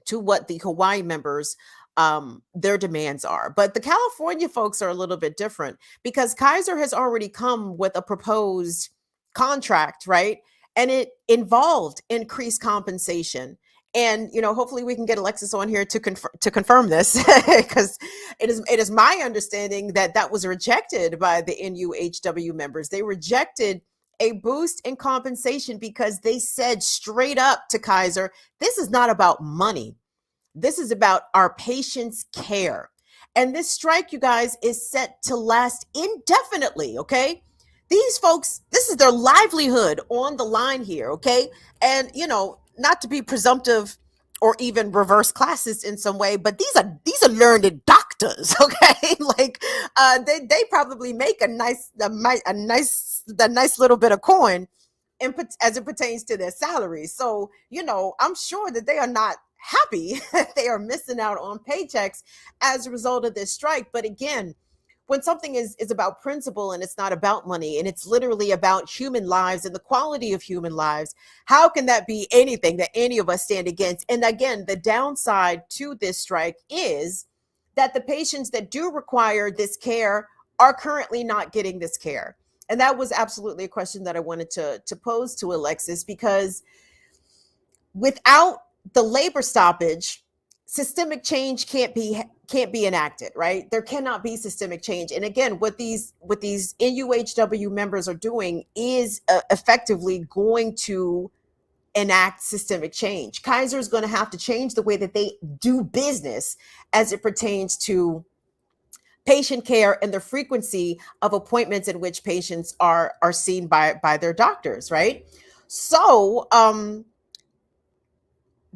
to what the Hawaii members their demands are. But the California folks are a little bit different because Kaiser has already come with a proposed contract, right? And it involved increased compensation. And hopefully we can get Alexis on here to confirm this, because it is my understanding that was rejected by the NUHW members. They rejected a boost in compensation because they said straight up to Kaiser, this is not about money. This is about our patients' care. And this strike, you guys, is set to last indefinitely, okay? These folks, this is their livelihood on the line here, okay? And, not to be presumptive or even reverse classist in some way, but these are learned doctors, okay? Like they probably make a nice little bit of coin as it pertains to their salaries. So, I'm sure that they are not happy that they are missing out on paychecks as a result of this strike. But again, when something is about principle and it's not about money and it's literally about human lives and the quality of human lives, how can that be anything that any of us stand against? And again, the downside to this strike is that the patients that do require this care are currently not getting this care. And that was absolutely a question that I wanted to pose to Alexis, because without the labor stoppage, systemic change can't be enacted, right? There cannot be systemic change. And again, what these NUHW members are doing is effectively going to enact systemic change. Kaiser is going to have to change the way that they do business as it pertains to patient care and the frequency of appointments in which patients are seen by their doctors, right? So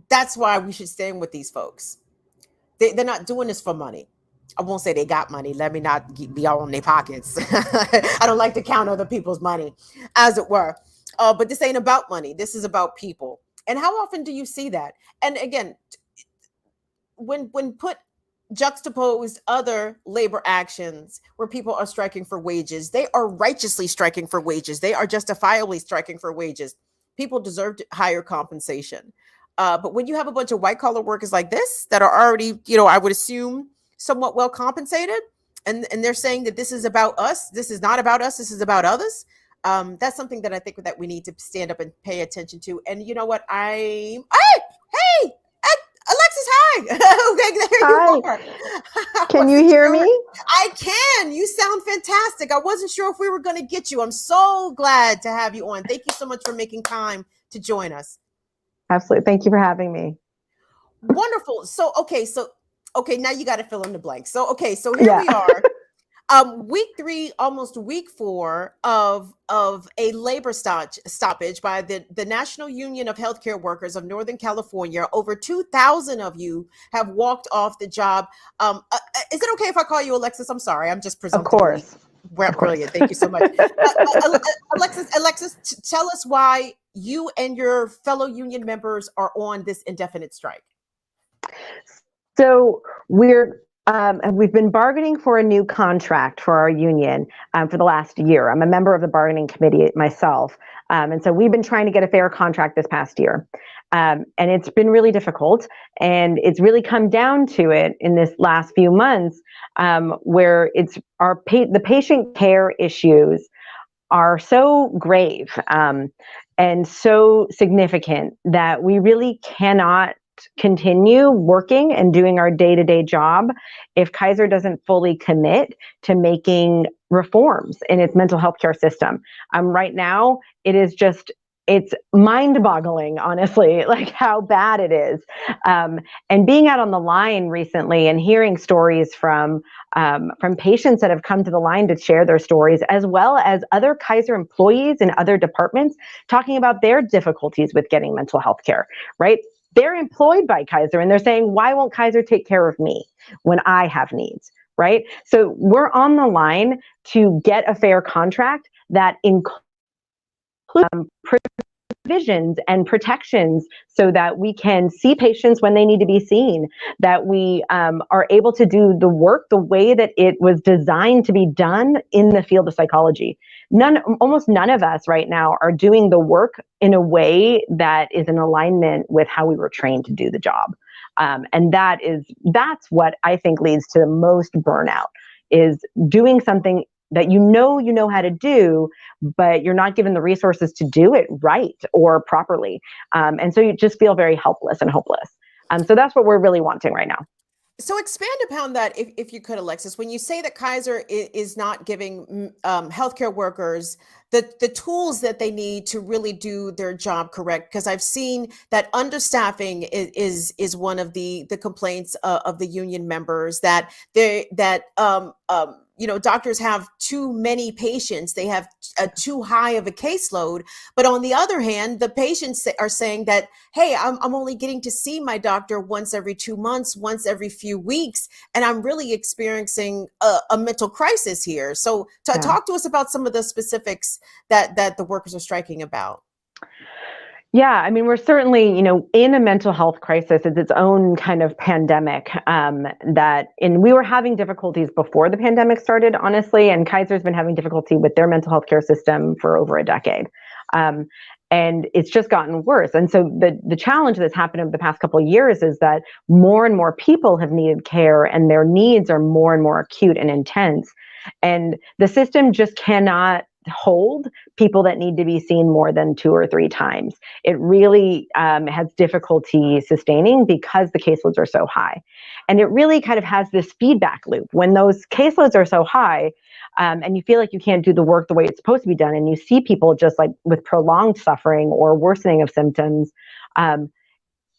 that's why we should stand with these folks. They're not doing this for money. I won't say they got money. Let me not be all in their pockets. I don't like to count other people's money, as it were. But this ain't about money. This is about people. And how often do you see that? And again, when put juxtaposed other labor actions where people are striking for wages, they are righteously striking for wages. They are justifiably striking for wages. People deserve higher compensation. But when you have a bunch of white collar workers like this that are already, I would assume somewhat well compensated, and they're saying that this is about us, this is not about us, this is about others. That's something that I think that we need to stand up and pay attention to. And you know what? Hey, Alexis, hi. Okay, there you are. Can you hear me? I can. You sound fantastic. I wasn't sure if we were going to get you. I'm so glad to have you on. Thank you so much for making time to join us. Absolutely. Thank you for having me. Wonderful. So, okay, now you got to fill in the blanks. So here we are. Week 3, almost week 4 of a labor stoppage by the National Union of Healthcare Workers of Northern California. Over 2,000 of you have walked off the job. Is it okay if I call you Alexis? I'm sorry. I'm just presumptively. Of course. Brilliant. Thank you so much. Alexis, tell us why you and your fellow union members are on this indefinite strike. So we're And we've been bargaining for a new contract for our union for the last year. I'm a member of the bargaining committee myself. And so we've been trying to get a fair contract this past year. And it's been really difficult. And it's really come down to it in this last few months, where it's the patient care issues are so grave and so significant that we really cannot continue working and doing our day-to-day job if Kaiser doesn't fully commit to making reforms in its mental health care system. Right now, it's mind-boggling, honestly, like how bad it is. And being out on the line recently and hearing stories from patients that have come to the line to share their stories, as well as other Kaiser employees in other departments talking about their difficulties with getting mental health care, right? They're employed by Kaiser and they're saying, why won't Kaiser take care of me when I have needs, right? So we're on the line to get a fair contract that includes provisions and protections so that we can see patients when they need to be seen, that we are able to do the work the way that it was designed to be done in the field of psychology. Almost none of us right now are doing the work in a way that is in alignment with how we were trained to do the job. And that's what I think leads to the most burnout, is doing something that you know how to do, but you're not given the resources to do it right or properly. And so you just feel very helpless and hopeless. So that's what we're really wanting right now. So expand upon that, if you could, Alexis. When you say that Kaiser is not giving healthcare workers the tools that they need to really do their job correct, because I've seen that understaffing is one of the complaints of the union members, that doctors have too many patients, they have too high of a caseload. But on the other hand, the patients are saying that, hey, I'm only getting to see my doctor once every 2 months, once every few weeks, and I'm really experiencing a mental crisis here. So talk to us about some of the specifics that the workers are striking about. Yeah, I mean, we're certainly, in a mental health crisis. It's its own kind of pandemic, and we were having difficulties before the pandemic started, honestly, and Kaiser's been having difficulty with their mental health care system for over a decade. And it's just gotten worse. And so the challenge that's happened over the past couple of years is that more and more people have needed care, and their needs are more and more acute and intense. And the system just cannot hold people that need to be seen more than 2 or 3 times. It really has difficulty sustaining because the caseloads are so high. And it really kind of has this feedback loop. When those caseloads are so high, and you feel like you can't do the work the way it's supposed to be done, and you see people just like with prolonged suffering or worsening of symptoms,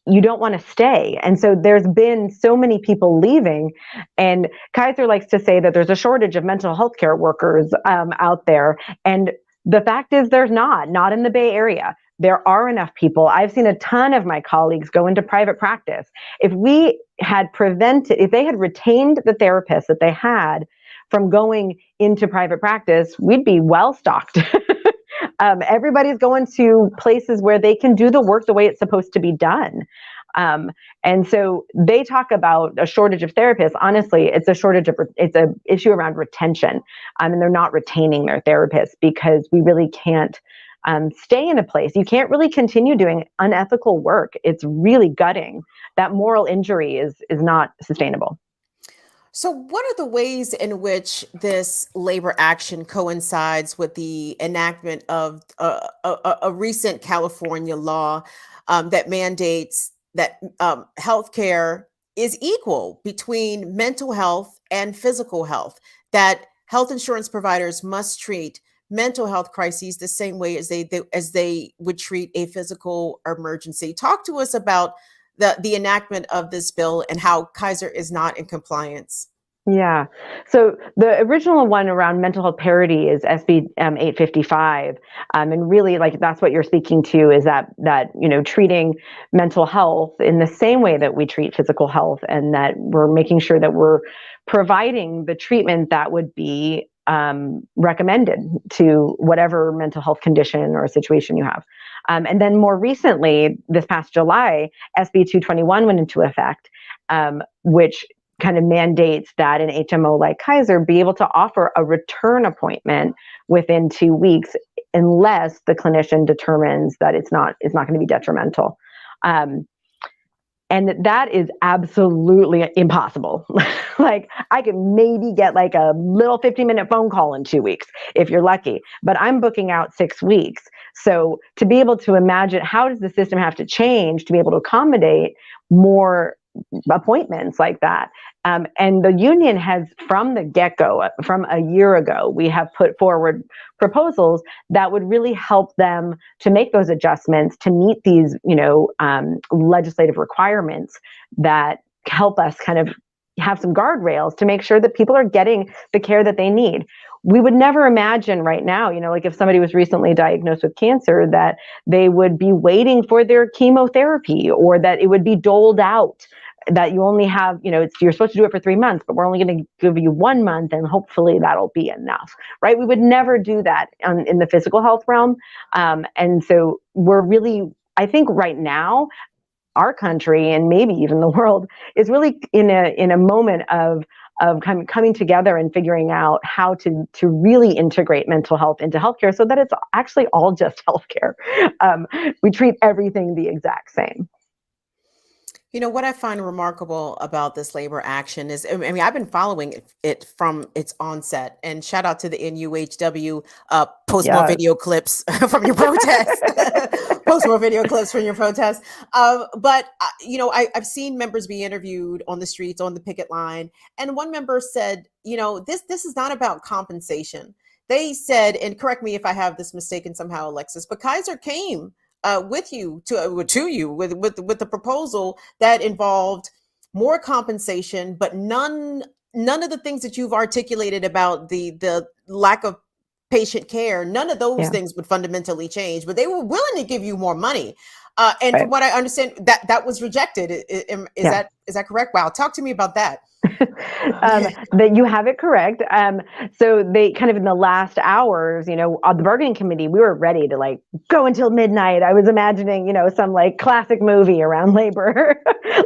you don't want to stay. And so there's been so many people leaving, and Kaiser likes to say that there's a shortage of mental health care workers out there. And the fact is there's not in the Bay Area. There are enough people. I've seen a ton of my colleagues go into private practice. If they had retained the therapists that they had from going into private practice, we'd be well stocked. Everybody's going to places where they can do the work the way it's supposed to be done. And so they talk about a shortage of therapists. Honestly, it's an issue around retention. And they're not retaining their therapists because we really can't stay in a place. You can't really continue doing unethical work. It's really gutting. That moral injury is not sustainable. So what are the ways in which this labor action coincides with the enactment of a recent California law that mandates that healthcare is equal between mental health and physical health, that health insurance providers must treat mental health crises the same way as they would treat a physical emergency? Talk to us about the enactment of this bill and how Kaiser is not in compliance. Yeah. So the original one around mental health parity is SB 855. And really, like, that's what you're speaking to, is that treating mental health in the same way that we treat physical health, and that we're making sure that we're providing the treatment that would be recommended to whatever mental health condition or situation you have. And then more recently, this past July, SB 221 went into effect, which kind of mandates that an HMO like Kaiser be able to offer a return appointment within 2 weeks, unless the clinician determines that it's not going to be detrimental. And that is absolutely impossible. Like, I can maybe get like a little 15-minute phone call in 2 weeks if you're lucky, but I'm booking out 6 weeks. So to be able to imagine, how does the system have to change to be able to accommodate more appointments like that? And the union has, from the get-go, from a year ago, we have put forward proposals that would really help them to make those adjustments to meet these, legislative requirements that help us kind of have some guardrails to make sure that people are getting the care that they need. We would never imagine right now, like if somebody was recently diagnosed with cancer, that they would be waiting for their chemotherapy, or that it would be doled out, that you only have, you're supposed to do it for 3 months, but we're only going to give you 1 month, and hopefully that'll be enough, right? We would never do that in the physical health realm. And so we're really, I think right now, our country, and maybe even the world, is really in a moment of coming together and figuring out how to really integrate mental health into healthcare, so that it's actually all just healthcare. We treat everything the exact same. What I find remarkable about this labor action is, I've been following it from its onset, and shout out to the NUHW, post more video clips from your protest, post more video clips from your protest. But I've seen members be interviewed on the streets, on the picket line, and one member said, this is not about compensation. They said, and correct me if I have this mistaken somehow, Alexis, but Kaiser came with you to you with the proposal that involved more compensation, but none of the things that you've articulated about the lack of patient care. None of those things would fundamentally change, but they were willing to give you more money. And from what I understand, that was rejected. Is that correct? Wow, talk to me about that. That you have it correct. So they kind of, in the last hours, on the bargaining committee, we were ready to go until midnight. I was imagining, some classic movie around labor,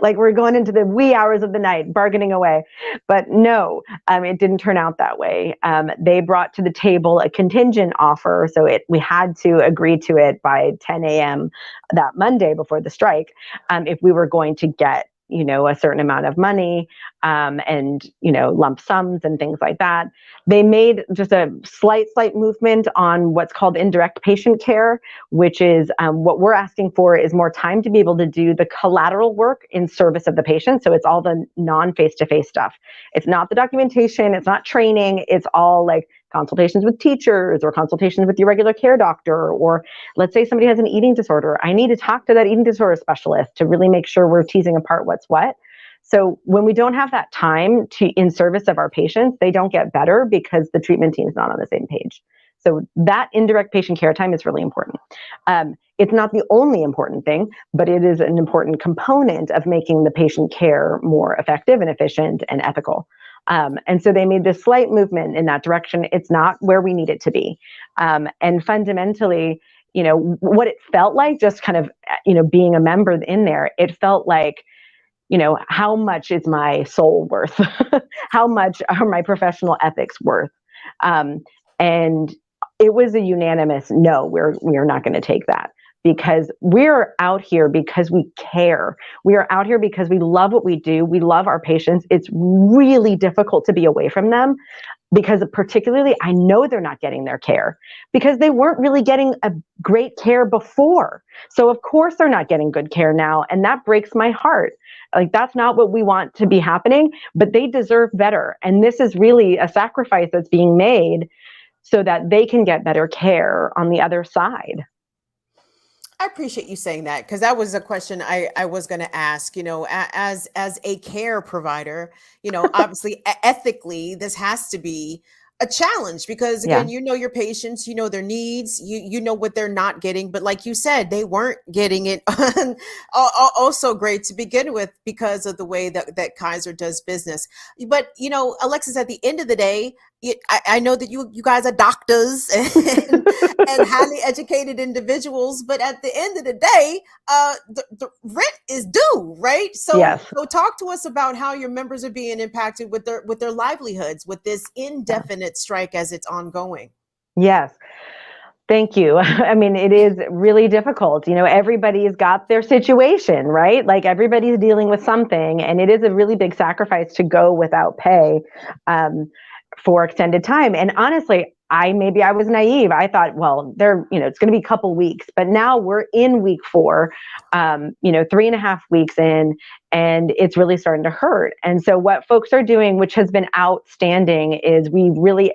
like we're going into the wee hours of the night, bargaining away. But no, it didn't turn out that way. They brought to the table a contingent offer. So we had to agree to it by 10 a.m. that Monday before the strike, if we were going to get a certain amount of money, and lump sums and things like that. They made just a slight movement on what's called indirect patient care, which is what we're asking for is more time to be able to do the collateral work in service of the patient. So it's all the non-face-to-face stuff. It's not the documentation, it's not training, it's all like consultations with teachers or consultations with your regular care doctor, or let's say somebody has an eating disorder. I need to talk to that eating disorder specialist to really make sure we're teasing apart what's what. So when we don't have that time in service of our patients, they don't get better because the treatment team is not on the same page. So that indirect patient care time is really important. It's not the only important thing, but it is an important component of making the patient care more effective and efficient and ethical. And so they made this slight movement in that direction. It's not where we need it to be. And fundamentally, what it felt like, just kind of, being a member in there, it felt like, how much is my soul worth? How much are my professional ethics worth? And it was a unanimous no, we're not going to take that, because we're out here because we care. We are out here because we love what we do. We love our patients. It's really difficult to be away from them, because particularly I know they're not getting their care because they weren't really getting a great care before. So of course they're not getting good care now. And that breaks my heart. Like, that's not what we want to be happening, but they deserve better. And this is really a sacrifice that's being made so that they can get better care on the other side. I appreciate you saying that, because that was a question I was going to ask. As a care provider, obviously ethically, this has to be a challenge, because again, your patients, their needs, you know what they're not getting, but like you said, they weren't getting it also great to begin with because of the way that Kaiser does business. But Alexis, at the end of the day, I know that you guys are doctors and highly educated individuals, but at the end of the day, the rent is due, right? So, Yes. so talk to us about how your members are being impacted with their livelihoods with this indefinite strike as it's ongoing. Yes. Thank you. I mean, it is really difficult. Everybody's got their situation, right? Like everybody's dealing with something, and it is a really big sacrifice to go without pay for extended time. And honestly, maybe I was naive. I thought, well, it's going to be a couple weeks, but now we're in week 4, 3.5 weeks in, and it's really starting to hurt. And so what folks are doing, which has been outstanding, is we really,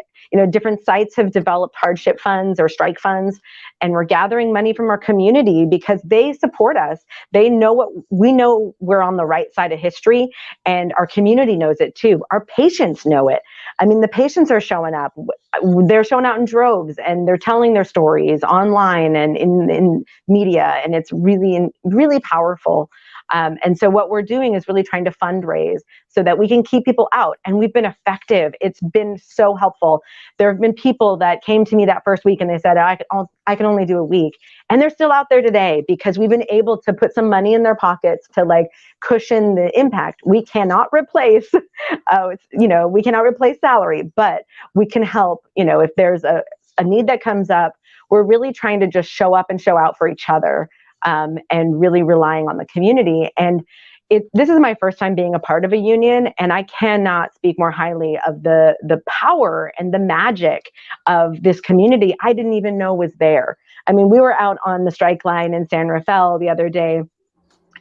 different sites have developed hardship funds or strike funds, and we're gathering money from our community because they support us. They know we know we're on the right side of history, and our community knows it too. Our patients know it. I mean, the patients are showing up. They're showing out in droves, and they're telling their stories online and in media, and it's really, really powerful. And so what we're doing is really trying to fundraise so that we can keep people out. And we've been effective. It's been so helpful. There have been people that came to me that first week and they said, I can only do a week. And they're still out there today because we've been able to put some money in their pockets to cushion the impact. We cannot replace, we cannot replace salary, but we can help, if there's a need that comes up. We're really trying to just show up and show out for each other. And really relying on the community. And this is my first time being a part of a union, and I cannot speak more highly of the power and the magic of this community I didn't even know was there. I mean, we were out on the strike line in San Rafael the other day,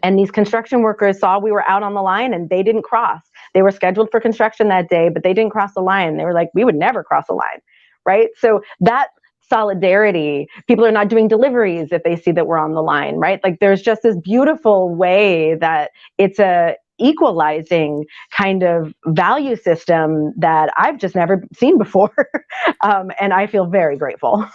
and these construction workers saw we were out on the line and they didn't cross. They were scheduled for construction that day, but they didn't cross the line. They were like, we would never cross a line, right? So that solidarity, people are not doing deliveries if they see that we're on the line, right? Like there's just this beautiful way that it's a equalizing kind of value system that I've just never seen before. And I feel very grateful.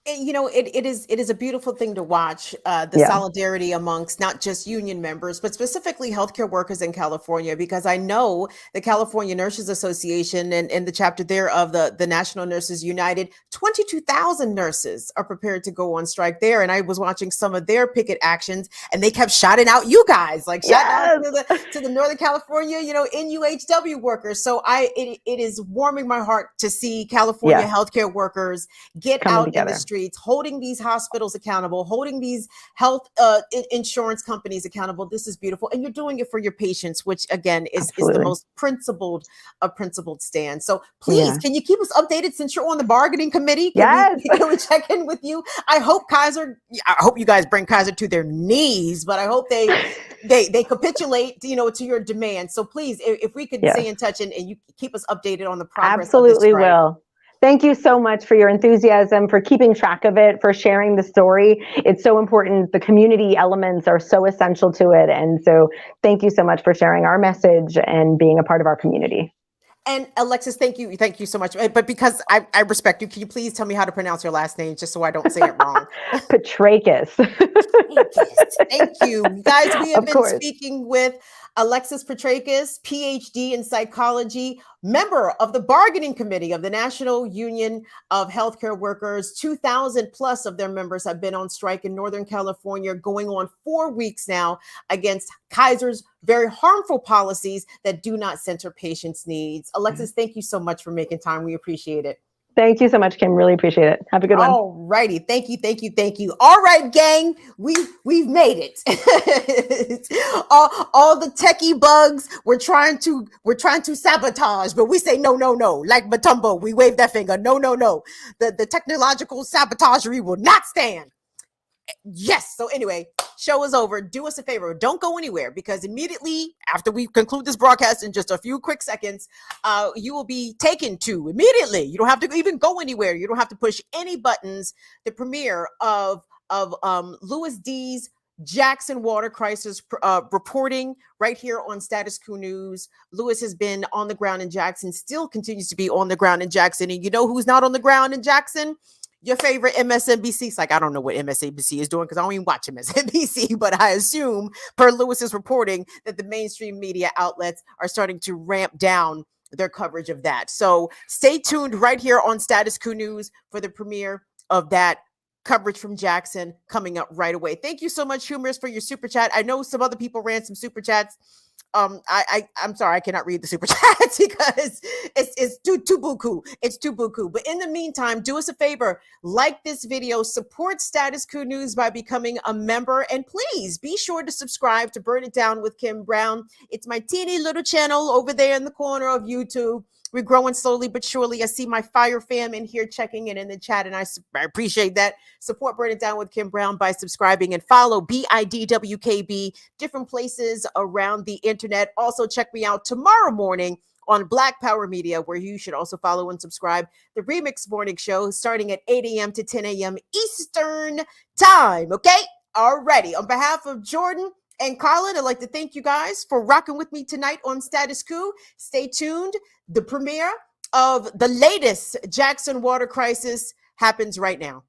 It is a beautiful thing to watch the solidarity amongst not just union members, but specifically healthcare workers in California, because I know the California Nurses Association and the chapter there of the National Nurses United, 22,000 nurses are prepared to go on strike there. And I was watching some of their picket actions, and they kept shouting out you guys, shouting out to the Northern California, NUHW workers. So it is warming my heart to see California healthcare workers get out in the streets, holding these hospitals accountable, holding these health insurance companies accountable. This is beautiful. And you're doing it for your patients, which again is the most principled stand. So please, can you keep us updated since you're on the bargaining committee? Can we check in with you? I hope you guys bring Kaiser to their knees, but I hope they capitulate, to your demand. So please, if we could stay in touch and you keep us updated on the progress. Absolutely will. Thank you so much for your enthusiasm, for keeping track of it, for sharing the story. It's so important. The community elements are so essential to it. And so thank you so much for sharing our message and being a part of our community. And Alexis, thank you so much. But because I respect you, can you please tell me how to pronounce your last name just so I don't say it wrong? Petrakis. Thank you. Guys, we have been speaking with Alexis Petrakis, PhD in psychology, member of the bargaining committee of the National Union of Healthcare Workers. 2,000 plus of their members have been on strike in Northern California, going on 4 weeks now against Kaiser's very harmful policies that do not center patients' needs. Alexis, thank you so much for making time. We appreciate it. Thank you so much, Kim. Really appreciate it. Have a good one. All righty. Thank you. All right, gang. We've made it. all the techie bugs we're trying to sabotage, but we say no. Like Matumbo, we wave that finger. No. The technological sabotagery will not stand. Yes. So anyway, show is over. Do us a favor. Don't go anywhere, because immediately after we conclude this broadcast in just a few quick seconds, you will be taken to immediately. You don't have to even go anywhere. You don't have to push any buttons. The premiere of Louis D's Jackson water crisis reporting right here on Status Coup News. Louis has been on the ground in Jackson, still continues to be on the ground in Jackson. And you know who's not on the ground in Jackson? Your favorite MSNBC. It's like, I don't know what MSNBC is doing because I don't even watch MSNBC, but I assume per Lewis's reporting that the mainstream media outlets are starting to ramp down their coverage of that. So stay tuned right here on Status Coup News for the premiere of that coverage from Jackson coming up right away. Thank you so much, Humorous, for your super chat. I know some other people ran some super chats. I'm sorry, I cannot read the super chats because it's too buku. It's too buku. But in the meantime, do us a favor, like this video, support Status Coup News by becoming a member, and please be sure to subscribe to Burn It Down with Kim Brown. It's my teeny little channel over there in the corner of YouTube. We're growing slowly but surely. I see my fire fam in here checking in the chat, and I appreciate that. Support Burn It Down with Kim Brown by subscribing, and follow BIDWKB, different places around the internet. Also, check me out tomorrow morning on Black Power Media, where you should also follow and subscribe. The Remix Morning Show starting at 8 a.m. to 10 a.m. Eastern Time. Okay? Alrighty. On behalf of Jordan and Colin, I'd like to thank you guys for rocking with me tonight on Status Coup. Stay tuned. The premiere of the latest Jackson water crisis happens right now.